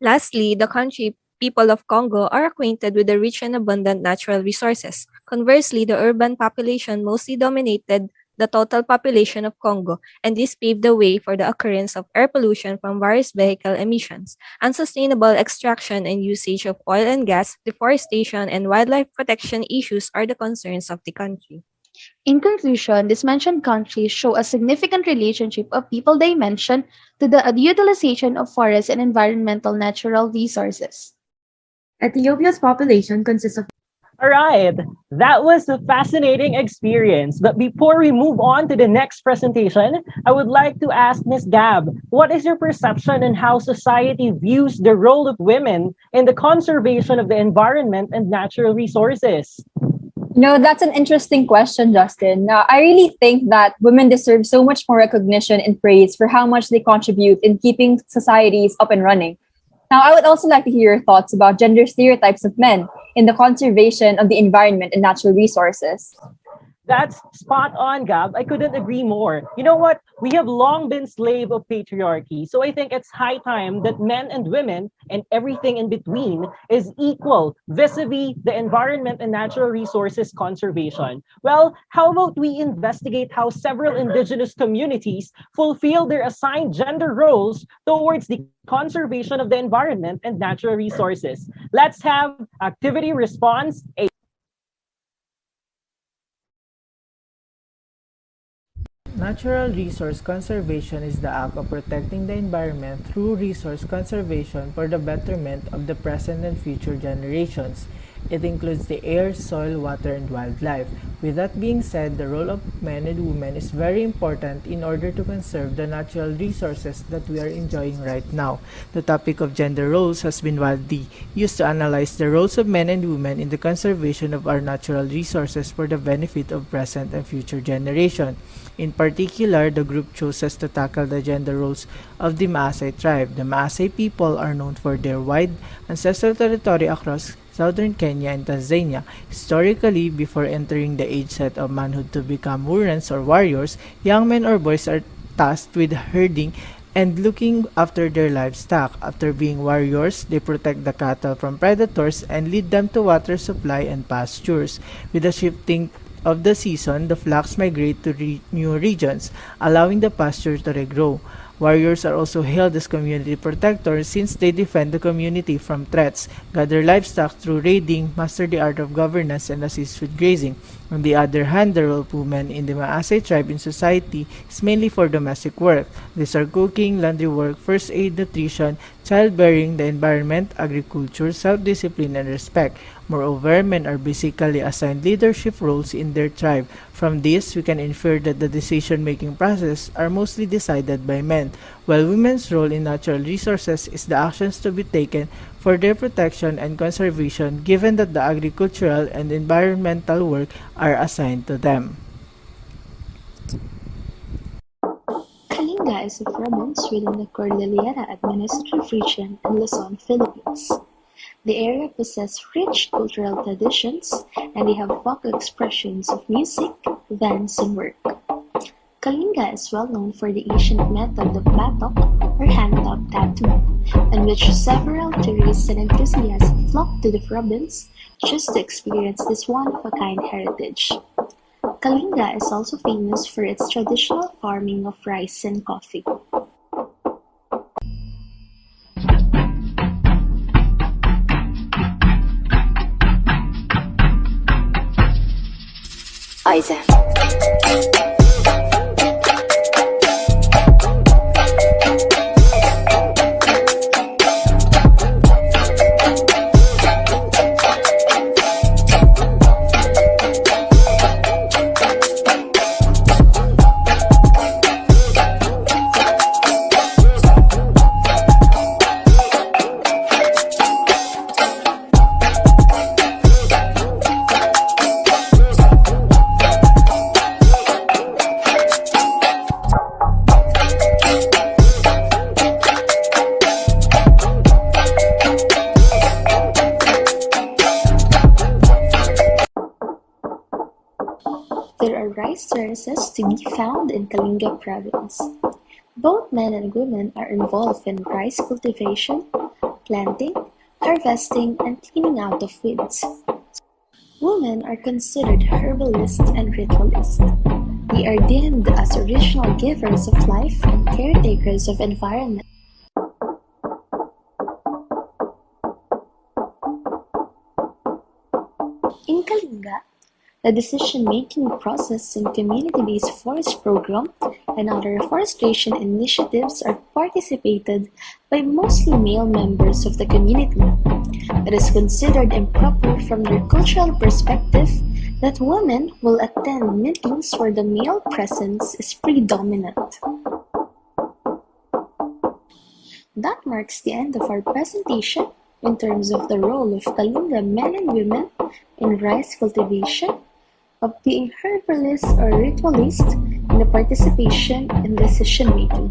Lastly, the country people of Congo are acquainted with the rich and abundant natural resources. Conversely, the urban population mostly dominated the total population of Congo, and this paved the way for the occurrence of air pollution from various vehicle emissions. Unsustainable extraction and usage of oil and gas, deforestation, and wildlife protection issues are the concerns of the country. In conclusion, these mentioned countries show a significant relationship of people dimension to the utilization of forests and environmental natural resources. Ethiopia's population consists of All right, that was a fascinating experience. But before we move on to the next presentation, I would like to ask Ms. Gab, what is your perception on how society views the role of women in the conservation of the environment and natural resources? No, that's an interesting question, Justin. I really think that women deserve so much more recognition and praise for how much they contribute in keeping societies up and running. Now, I would also like to hear your thoughts about gender stereotypes of men in the conservation of the environment and natural resources. That's spot on, Gab. I couldn't agree more. You know what? We have long been slave of patriarchy. So I think it's high time that men and women and everything in between is equal vis-a-vis the environment and natural resources conservation. Well, how about we investigate how several indigenous communities fulfill their assigned gender roles towards the conservation of the environment and natural resources. Let's have activity response A. Natural resource conservation is the act of protecting the environment through resource conservation for the betterment of the present and future generations. It includes the air, soil, water, and wildlife. With that being said, the role of men and women is very important in order to conserve the natural resources that we are enjoying right now. The topic of gender roles has been widely used to analyze the roles of men and women in the conservation of our natural resources for the benefit of present and future generations. In particular, the group chooses to tackle the gender roles of the Maasai tribe. The Maasai people are known for their wide ancestral territory across southern Kenya and Tanzania. Historically, before entering the age set of manhood to become warriors or warriors, young men or boys are tasked with herding and looking after their livestock. After being warriors, they protect the cattle from predators and lead them to water supply and pastures. With the shifting of the season, the flocks migrate to new regions, allowing the pasture to regrow. Warriors are also hailed as community protectors since they defend the community from threats, gather livestock through raiding, master the art of governance, and assist with grazing. On the other hand, the role of women in the Maasai tribe in society is mainly for domestic work. These are cooking, laundry work, first aid, nutrition, childbearing, the environment, agriculture, self-discipline, and respect. Moreover, men are basically assigned leadership roles in their tribe. From this, we can infer that the decision-making process are mostly decided by men, while women's role in natural resources is the actions to be taken for their protection and conservation given that the agricultural and environmental work are assigned to them. Kalinga is a province within the Cordillera Administrative Region in Luzon, Philippines. The area possesses rich cultural traditions and they have vocal expressions of music, dance, and work. Kalinga is well known for the ancient method of batok or hand-top tattoo, in which several tourists and enthusiasts flock to the province just to experience this one-of-a-kind heritage. Kalinga is also famous for its traditional farming of rice and coffee. Isaac. There are rice terraces to be found in Kalinga province. Both men and women are involved in rice cultivation, planting, harvesting, and cleaning out of weeds. Women are considered herbalists and ritualists. They are deemed as original givers of life and caretakers of environment. In Kalinga, the decision-making process in community-based forest program and other reforestation initiatives are participated by mostly male members of the community. It is considered improper from their cultural perspective that women will attend meetings where the male presence is predominant. That marks the end of our presentation in terms of the role of Kalinga men and women in rice cultivation, of being herbalist or ritualist, and the participation in decision making.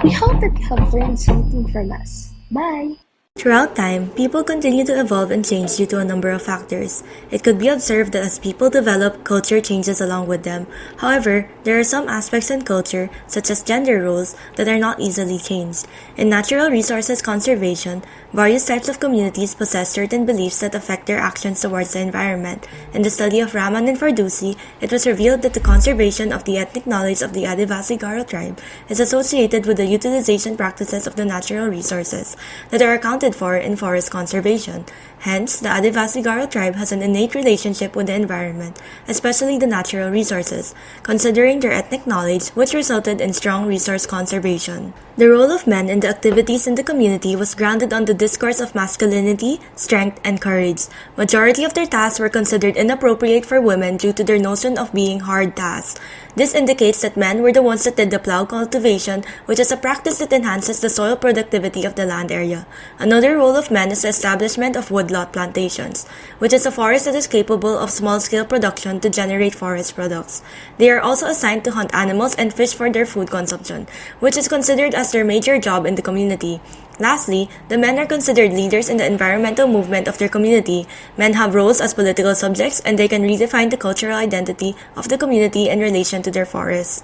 We hope that you have learned something from us. Bye! Throughout time, people continue to evolve and change due to a number of factors. It could be observed that as people develop, culture changes along with them. However, there are some aspects in culture, such as gender roles, that are not easily changed. In natural resources conservation, various types of communities possess certain beliefs that affect their actions towards the environment. In the study of Raman and Fardusi, it was revealed that the conservation of the ethnic knowledge of the Adivasi Garo tribe is associated with the utilization practices of the natural resources that are accounted for in forest conservation. Hence, the Adivasi Garo tribe has an innate relationship with the environment, especially the natural resources, considering their ethnic knowledge, which resulted in strong resource conservation. The role of men in the activities in the community was grounded on the discourse of masculinity, strength, and courage. Majority of their tasks were considered inappropriate for women due to their notion of being hard tasks. This indicates that men were the ones that did the plow cultivation, which is a practice that enhances the soil productivity of the land area. Another role of men is the establishment of woodlot plantations, which is a forest that is capable of small-scale production to generate forest products. They are also assigned to hunt animals and fish for their food consumption, which is considered as their major job in the community. Lastly, the men are considered leaders in the environmental movement of their community. Men have roles as political subjects and they can redefine the cultural identity of the community in relation to their forests.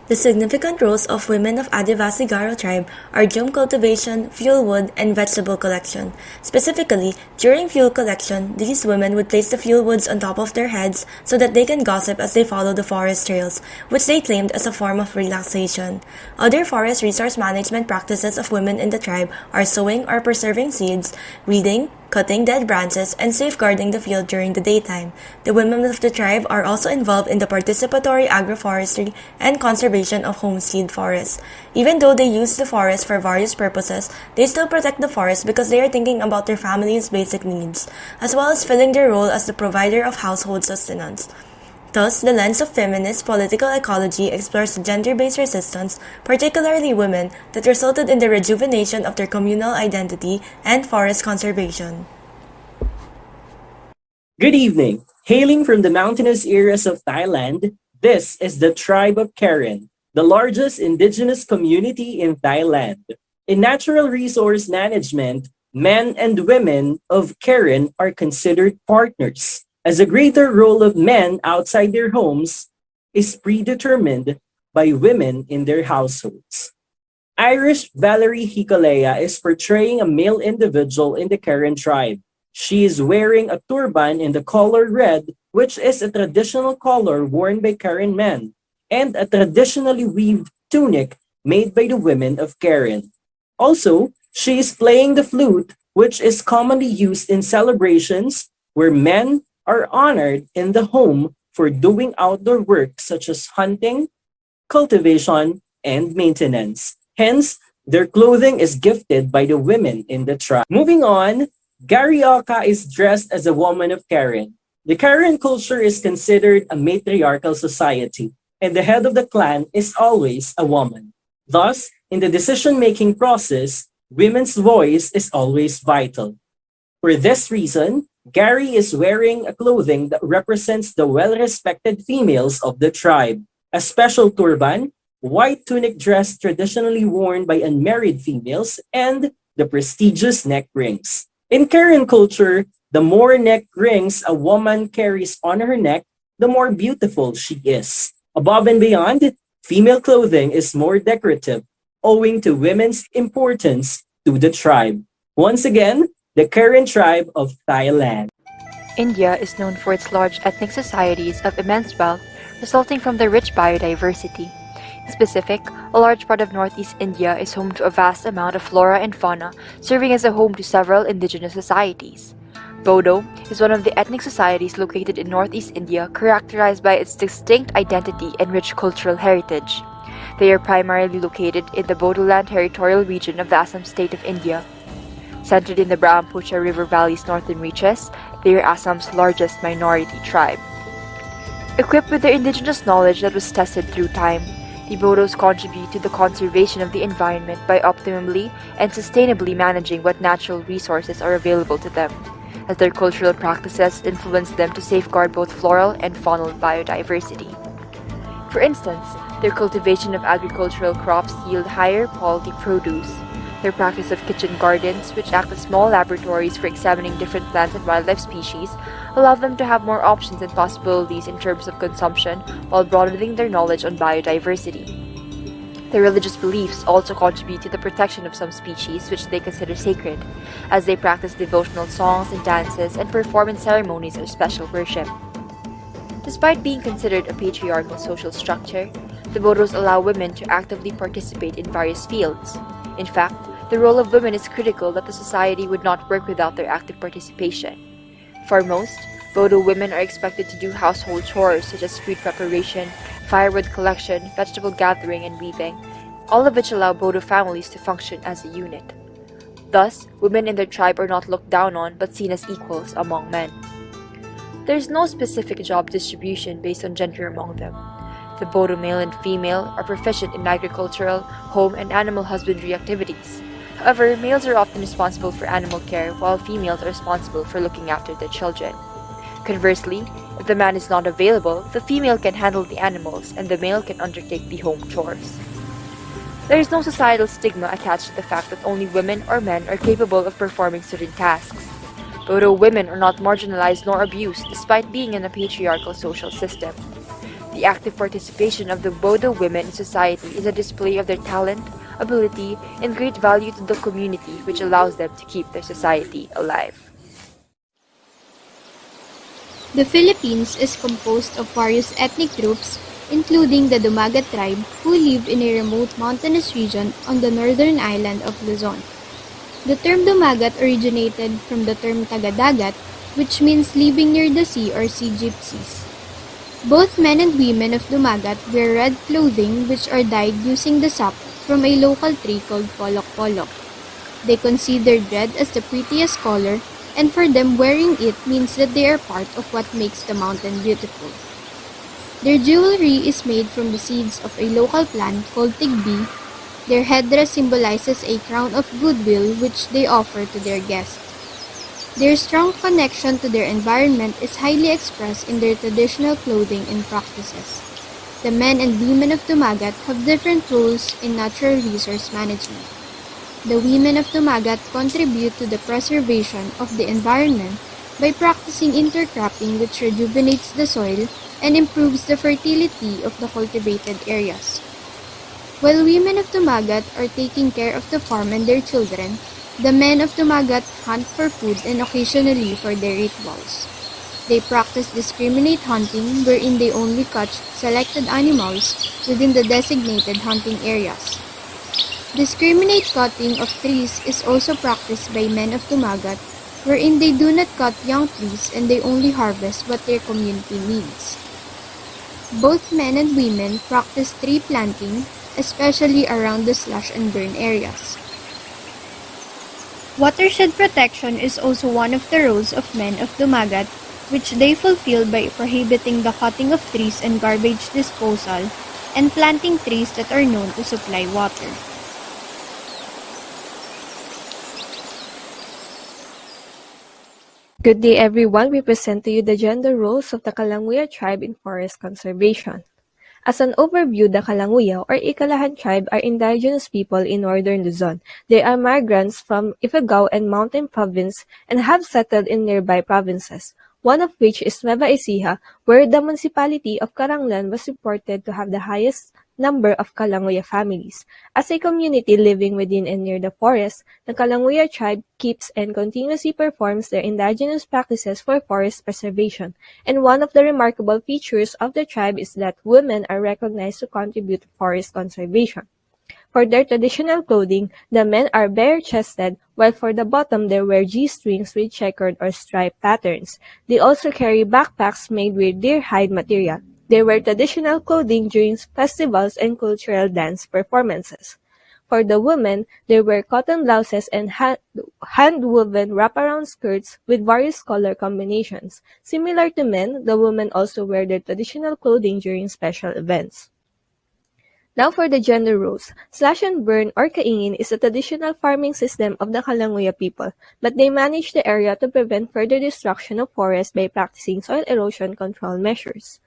The significant roles of women of Adivasi Garo tribe are jhum cultivation, fuel wood, and vegetable collection. Specifically, during fuel collection, these women would place the fuel woods on top of their heads so that they can gossip as they follow the forest trails, which they claimed as a form of relaxation. Other forest resource management practices of women in the tribe are sowing or preserving seeds, weeding, cutting dead branches, and safeguarding the field during the daytime. The women of the tribe are also involved in the participatory agroforestry and conservation of homestead forests. Even though they use the forest for various purposes, they still protect the forest because they are thinking about their family's basic needs, as well as filling their role as the provider of household sustenance. Thus, the lens of feminist political ecology explores the gender-based resistance, particularly women, that resulted in the rejuvenation of their communal identity and forest conservation. Good evening. Hailing from the mountainous areas of Thailand, this is the tribe of Karen, the largest indigenous community in Thailand. In natural resource management, men and women of Karen are considered partners, as a greater role of men outside their homes is predetermined by women in their households. Irish Valerie Hikalea is portraying a male individual in the Karen tribe. She is wearing a turban in the color red, which is a traditional color worn by Karen men, and a traditionally weaved tunic made by the women of Karen. Also, she is playing the flute, which is commonly used in celebrations where men are honored in the home for doing outdoor work such as hunting, cultivation, and maintenance. Hence, their clothing is gifted by the women in the tribe. Moving on, Garioka is dressed as a woman of Karen. The Karen culture is considered a matriarchal society, and the head of the clan is always a woman. Thus, in the decision-making process, women's voice is always vital. For this reason, Gary is wearing a clothing that represents the well-respected females of the tribe. A special turban, white tunic dress traditionally worn by unmarried females, and the prestigious neck rings. In Karen culture, the more neck rings a woman carries on her neck, the more beautiful she is. Above and beyond, female clothing is more decorative, owing to women's importance to the tribe. Once again, the Karen tribe of Thailand. India is known for its large ethnic societies of immense wealth resulting from their rich biodiversity. In specific, a large part of northeast India is home to a vast amount of flora and fauna, serving as a home to several indigenous societies. Bodo is one of the ethnic societies located in northeast India, characterized by its distinct identity and rich cultural heritage. They are primarily located in the Bodoland territorial region of the Assam state of India. Centered in the Brahmaputra River Valley's northern reaches, they are Assam's largest minority tribe. Equipped with their indigenous knowledge that was tested through time, the Bodos contribute to the conservation of the environment by optimally and sustainably managing what natural resources are available to them, as their cultural practices influence them to safeguard both floral and faunal biodiversity. For instance, their cultivation of agricultural crops yield higher quality produce. Their practice of kitchen gardens, which act as small laboratories for examining different plants and wildlife species, allow them to have more options and possibilities in terms of consumption while broadening their knowledge on biodiversity. Their religious beliefs also contribute to the protection of some species which they consider sacred, as they practice devotional songs and dances and perform in ceremonies or special worship. Despite being considered a patriarchal social structure, the Bodos allow women to actively participate in various fields. In fact, the role of women is critical that the society would not work without their active participation. For most, Bodo women are expected to do household chores such as food preparation, firewood collection, vegetable gathering, and weaving, all of which allow Bodo families to function as a unit. Thus, women in their tribe are not looked down on but seen as equals among men. There is no specific job distribution based on gender among them. The Bodo male and female are proficient in agricultural, home, and animal husbandry activities. However, males are often responsible for animal care while females are responsible for looking after their children. Conversely, if the man is not available, the female can handle the animals and the male can undertake the home chores. There is no societal stigma attached to the fact that only women or men are capable of performing certain tasks. Bodo women are not marginalized nor abused despite being in a patriarchal social system. The active participation of the Bodo women in society is a display of their talent, ability, and great value to the community which allows them to keep their society alive. The Philippines is composed of various ethnic groups, including the Dumagat tribe, who live in a remote mountainous region on the northern island of Luzon. The term Dumagat originated from the term Tagadagat, which means living near the sea or sea gypsies. Both men and women of Dumagat wear red clothing which are dyed using the sap from a local tree called polok-polok. They consider red as the prettiest color, and for them wearing it means that they are part of what makes the mountain beautiful. Their jewelry is made from the seeds of a local plant called tigbi. Their headdress symbolizes a crown of goodwill which they offer to their guests. Their strong connection to their environment is highly expressed in their traditional clothing and practices. The men and women of Dumagat have different roles in natural resource management. The women of Dumagat contribute to the preservation of the environment by practicing intercropping which rejuvenates the soil and improves the fertility of the cultivated areas. While women of Dumagat are taking care of the farm and their children, the men of Dumagat hunt for food and occasionally for their rituals. They practice discriminate hunting wherein they only catch selected animals within the designated hunting areas. Discriminate cutting of trees is also practiced by men of Dumagat wherein they do not cut young trees and they only harvest what their community needs. Both men and women practice tree planting, especially around the slash and burn areas. Watershed protection is also one of the roles of men of Dumagat, which they fulfill by prohibiting the cutting of trees and garbage disposal, and planting trees that are known to supply water. Good day everyone, we present to you the gender roles of the Kalanguya tribe in forest conservation. As an overview, the Kalanguya or Ikalahan tribe are indigenous people in northern Luzon. They are migrants from Ifugao and Mountain Province and have settled in nearby provinces, one of which is Nueva Ecija, where the municipality of Caranglan was reported to have the highest number of Kalanguya families. As a community living within and near the forest, the Kalanguya tribe keeps and continuously performs their indigenous practices for forest preservation, and one of the remarkable features of the tribe is that women are recognized to contribute to forest conservation. For their traditional clothing, the men are bare-chested, while for the bottom they wear G-strings with checkered or striped patterns. They also carry backpacks made with deer hide material. They wear traditional clothing during festivals and cultural dance performances. For the women, they wear cotton blouses and hand-woven wraparound skirts with various color combinations. Similar to men, the women also wear their traditional clothing during special events. Now for the gender roles. Slash and burn or kaingin is a traditional farming system of the Kalanguya people, but they manage the area to prevent further destruction of forests by practicing soil erosion control measures.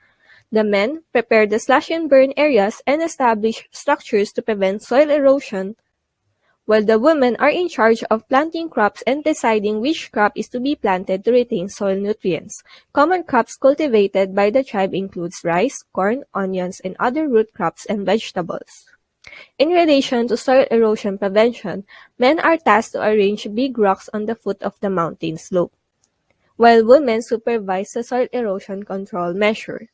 The men prepare the slash and burn areas and establish structures to prevent soil erosion, while the women are in charge of planting crops and deciding which crop is to be planted to retain soil nutrients. Common crops cultivated by the tribe includes rice, corn, onions, and other root crops and vegetables. In relation to soil erosion prevention, men are tasked to arrange big rocks on the foot of the mountain slope, while women supervise the soil erosion control measure.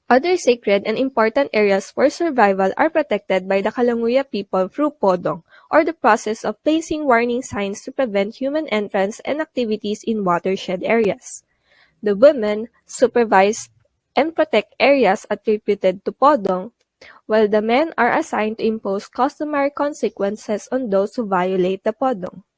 Other sacred and important areas for survival are protected by the Kalanguya people through podong, or the process of placing warning signs to prevent human entrance and activities in watershed areas. The women supervise and protect areas attributed to podong, while the men are assigned to impose customary consequences on those who violate the podong.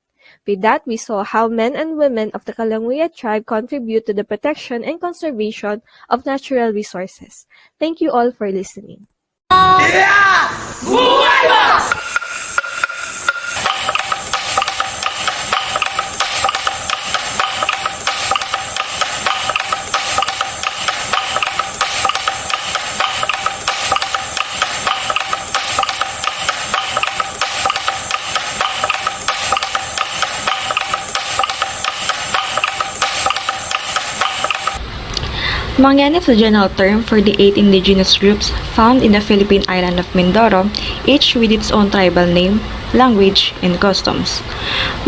With that, we saw how men and women of the Kalanguya tribe contribute to the protection and conservation of natural resources. Thank you all for listening. Mangyan is a general term for the 8 indigenous groups found in the Philippine island of Mindoro, each with its own tribal name, language, and customs.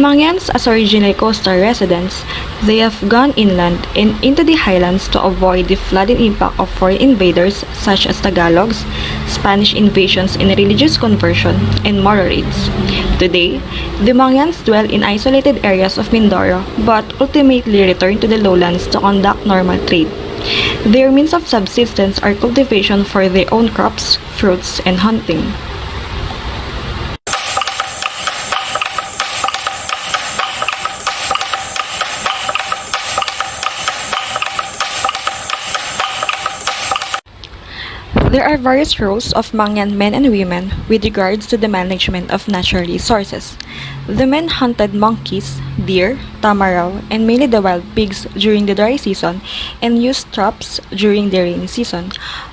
Mangyans, as originally coastal residents, they have gone inland and into the highlands to avoid the flooding impact of foreign invaders such as Tagalogs, Spanish invasions and religious conversion, and Moro raids. Today, the Mangyans dwell in isolated areas of Mindoro but ultimately return to the lowlands to conduct normal trade. Their means of subsistence are cultivation for their own crops, fruits, and hunting. There are various roles of Mangyan men and women with regards to the management of natural resources. The men hunted monkeys, deer, tamaraw, and mainly the wild pigs during the dry season and used traps during the rainy season.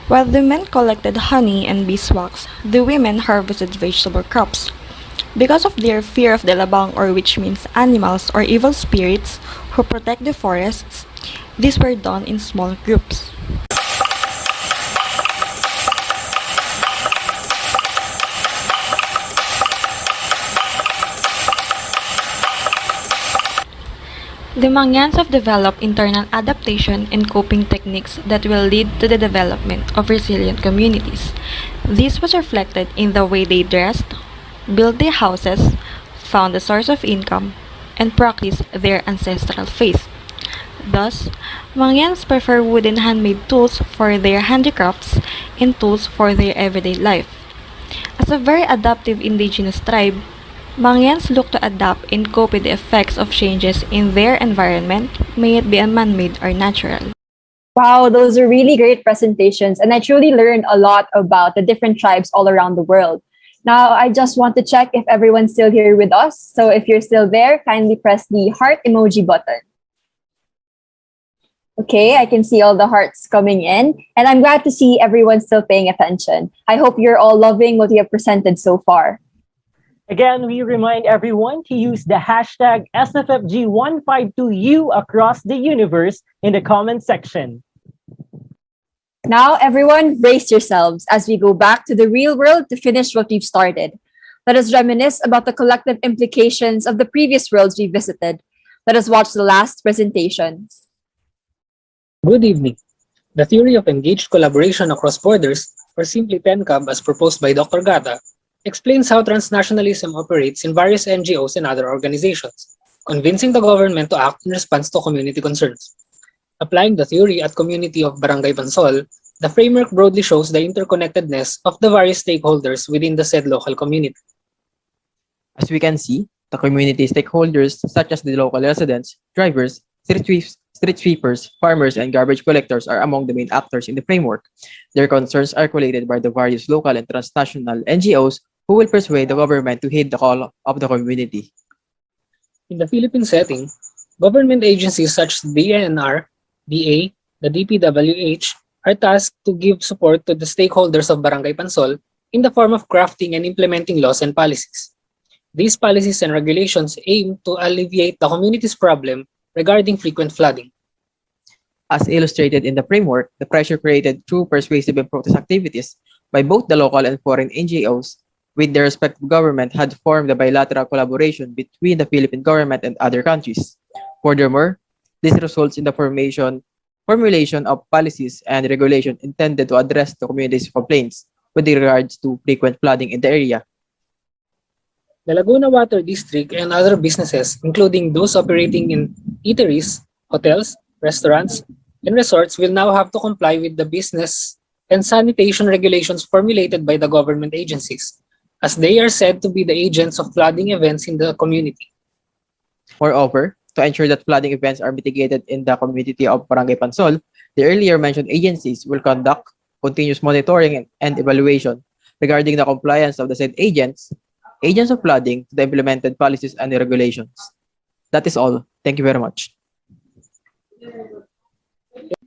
While the men collected honey and beeswax, the women harvested vegetable crops. Because of their fear of the labang, or which means animals or evil spirits who protect the forests, these were done in small groups. The Mangyans have developed internal adaptation and coping techniques that will lead to the development of resilient communities. This was reflected in the way they dressed, built their houses, found a source of income, and practiced their ancestral faith. Thus, Mangyans prefer wooden handmade tools for their handicrafts and tools for their everyday life. As a very adaptive indigenous tribe, Mangyans look to adapt and cope with the effects of changes in their environment, may it be man-made or natural. Wow, those are really great presentations, and I truly learned a lot about the different tribes all around the world. Now, I just want to check if everyone's still here with us. So if you're still there, kindly press the heart emoji button. Okay, I can see all the hearts coming in, and I'm glad to see everyone still paying attention. I hope you're all loving what you have presented so far. Again, we remind everyone to use the hashtag SFFG152U across the universe in the comment section. Now, everyone, brace yourselves as we go back to the real world to finish what we've started. Let us reminisce about the collective implications of the previous worlds we visited. Let us watch the last presentation. Good evening. The theory of engaged collaboration across borders, or simply TENCAB as proposed by Dr. Gata, explains how transnationalism operates in various NGOs and other organizations, convincing the government to act in response to community concerns. Applying the theory at community of Barangay Pansol, the framework broadly shows the interconnectedness of the various stakeholders within the said local community. As we can see, the community stakeholders such as the local residents, drivers, street sweepers, farmers, and garbage collectors are among the main actors in the framework. Their concerns are collated by the various local and transnational NGOs who will persuade the government to heed the call of the community. In the Philippine setting, government agencies such as the DNR, DA, the DPWH are tasked to give support to the stakeholders of Barangay Pansol in the form of crafting and implementing laws and policies. These policies and regulations aim to alleviate the community's problem regarding frequent flooding. As illustrated in the framework, the pressure created through persuasive and protest activities by both the local and foreign NGOs with their respective government had formed a bilateral collaboration between the Philippine government and other countries. Furthermore, this results in the formulation of policies and regulation intended to address the community's complaints with regards to frequent flooding in the area. The Laguna Water District and other businesses, including those operating in eateries, hotels, restaurants, and resorts, will now have to comply with the business and sanitation regulations formulated by the government agencies, as they are said to be the agents of flooding events in the community. Moreover, to ensure that flooding events are mitigated in the community of Barangay Pansol, the earlier mentioned agencies will conduct continuous monitoring and evaluation regarding the compliance of the said agents of flooding to the implemented policies and regulations. That is all. Thank you very much.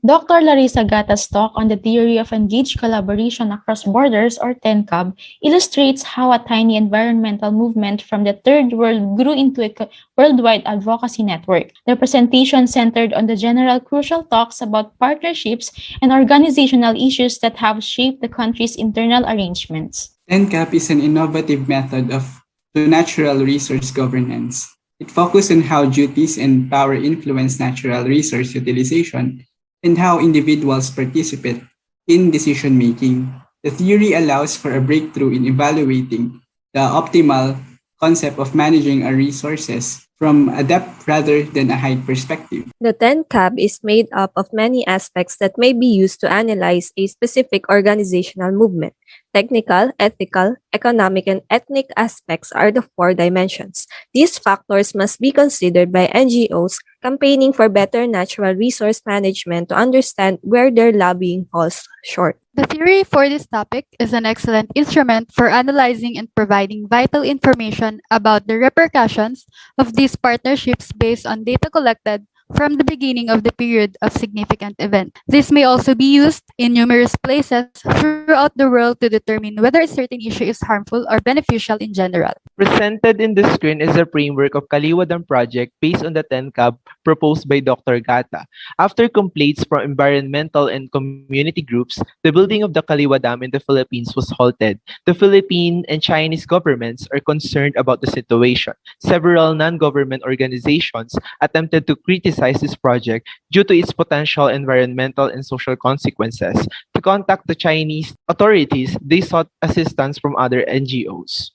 Dr. Larissa Gata's talk on the theory of engaged collaboration across borders, or TENCAB, illustrates how a tiny environmental movement from the Third World grew into a worldwide advocacy network. The presentation centered on the general crucial talks about partnerships and organizational issues that have shaped the country's internal arrangements. TENCAB is an innovative method of natural resource governance. It focuses on how duties and power influence natural resource utilization and how individuals participate in decision-making. The theory allows for a breakthrough in evaluating the optimal concept of managing our resources from a depth rather than a height perspective. The TENCAB is made up of many aspects that may be used to analyze a specific organizational movement. Technical, ethical, economic, and ethnic aspects are the 4 dimensions. These factors must be considered by NGOs campaigning for better natural resource management to understand where their lobbying falls short. The theory for this topic is an excellent instrument for analyzing and providing vital information about the repercussions of these partnerships based on data collected from the beginning of the period of significant event. This may also be used in numerous places throughout the world to determine whether a certain issue is harmful or beneficial in general. Presented in the screen is a framework of Kaliwa Dam project based on the TENCAB proposed by Dr. Gata. After complaints from environmental and community groups, the building of the Kaliwa Dam in the Philippines was halted. The Philippine and Chinese governments are concerned about the situation. Several non-government organizations attempted to criticize this project due to its potential environmental and social consequences. To contact the Chinese authorities, they sought assistance from other NGOs.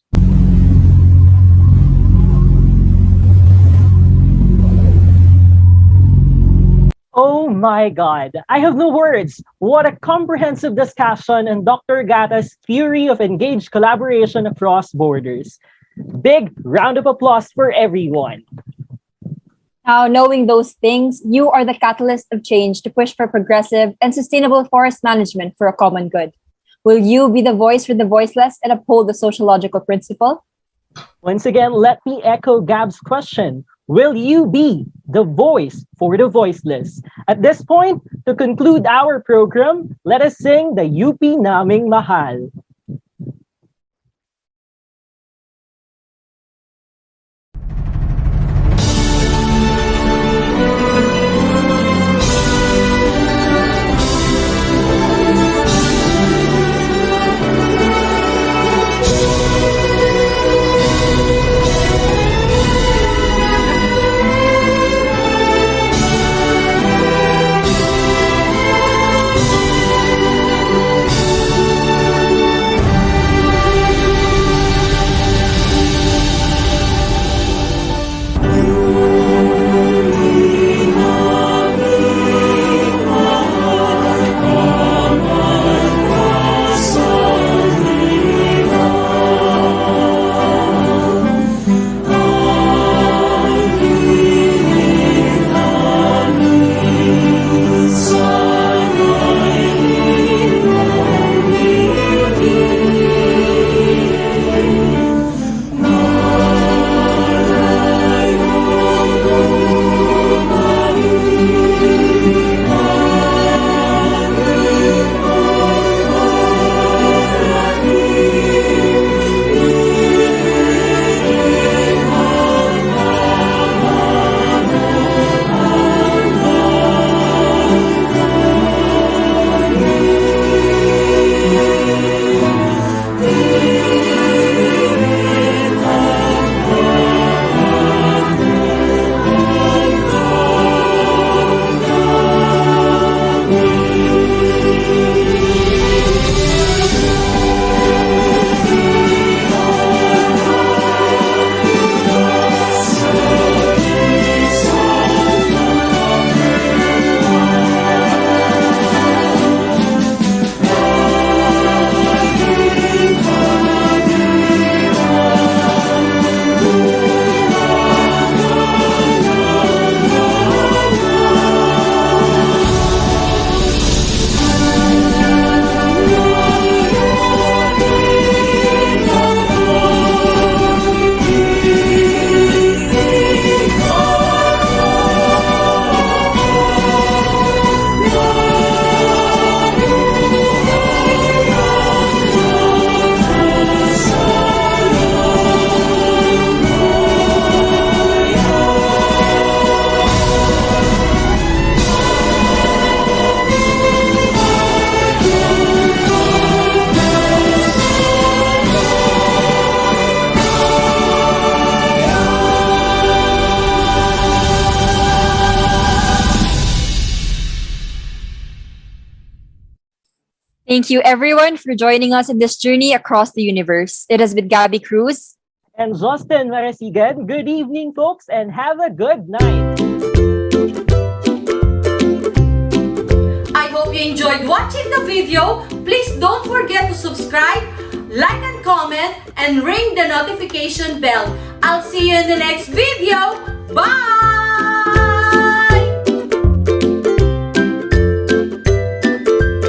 Oh my God, I have no words. What a comprehensive discussion on Dr. Gata's theory of engaged collaboration across borders. Big round of applause for everyone. Now, knowing those things, you are the catalyst of change to push for progressive and sustainable forest management for a common good. Will you be the voice for the voiceless and uphold the sociological principle? Once again, let me echo Gab's question. Will you be the voice for the voiceless? At this point, to conclude our program, let us sing the UP Naming Mahal. Thank you, everyone, for joining us in this journey across the universe. It has been Gabby Cruz and Justin Marasigan. Good evening, folks, and have a good night. I hope you enjoyed watching the video. Please don't forget to subscribe, like and comment, and ring the notification bell. I'll see you in the next video. Bye!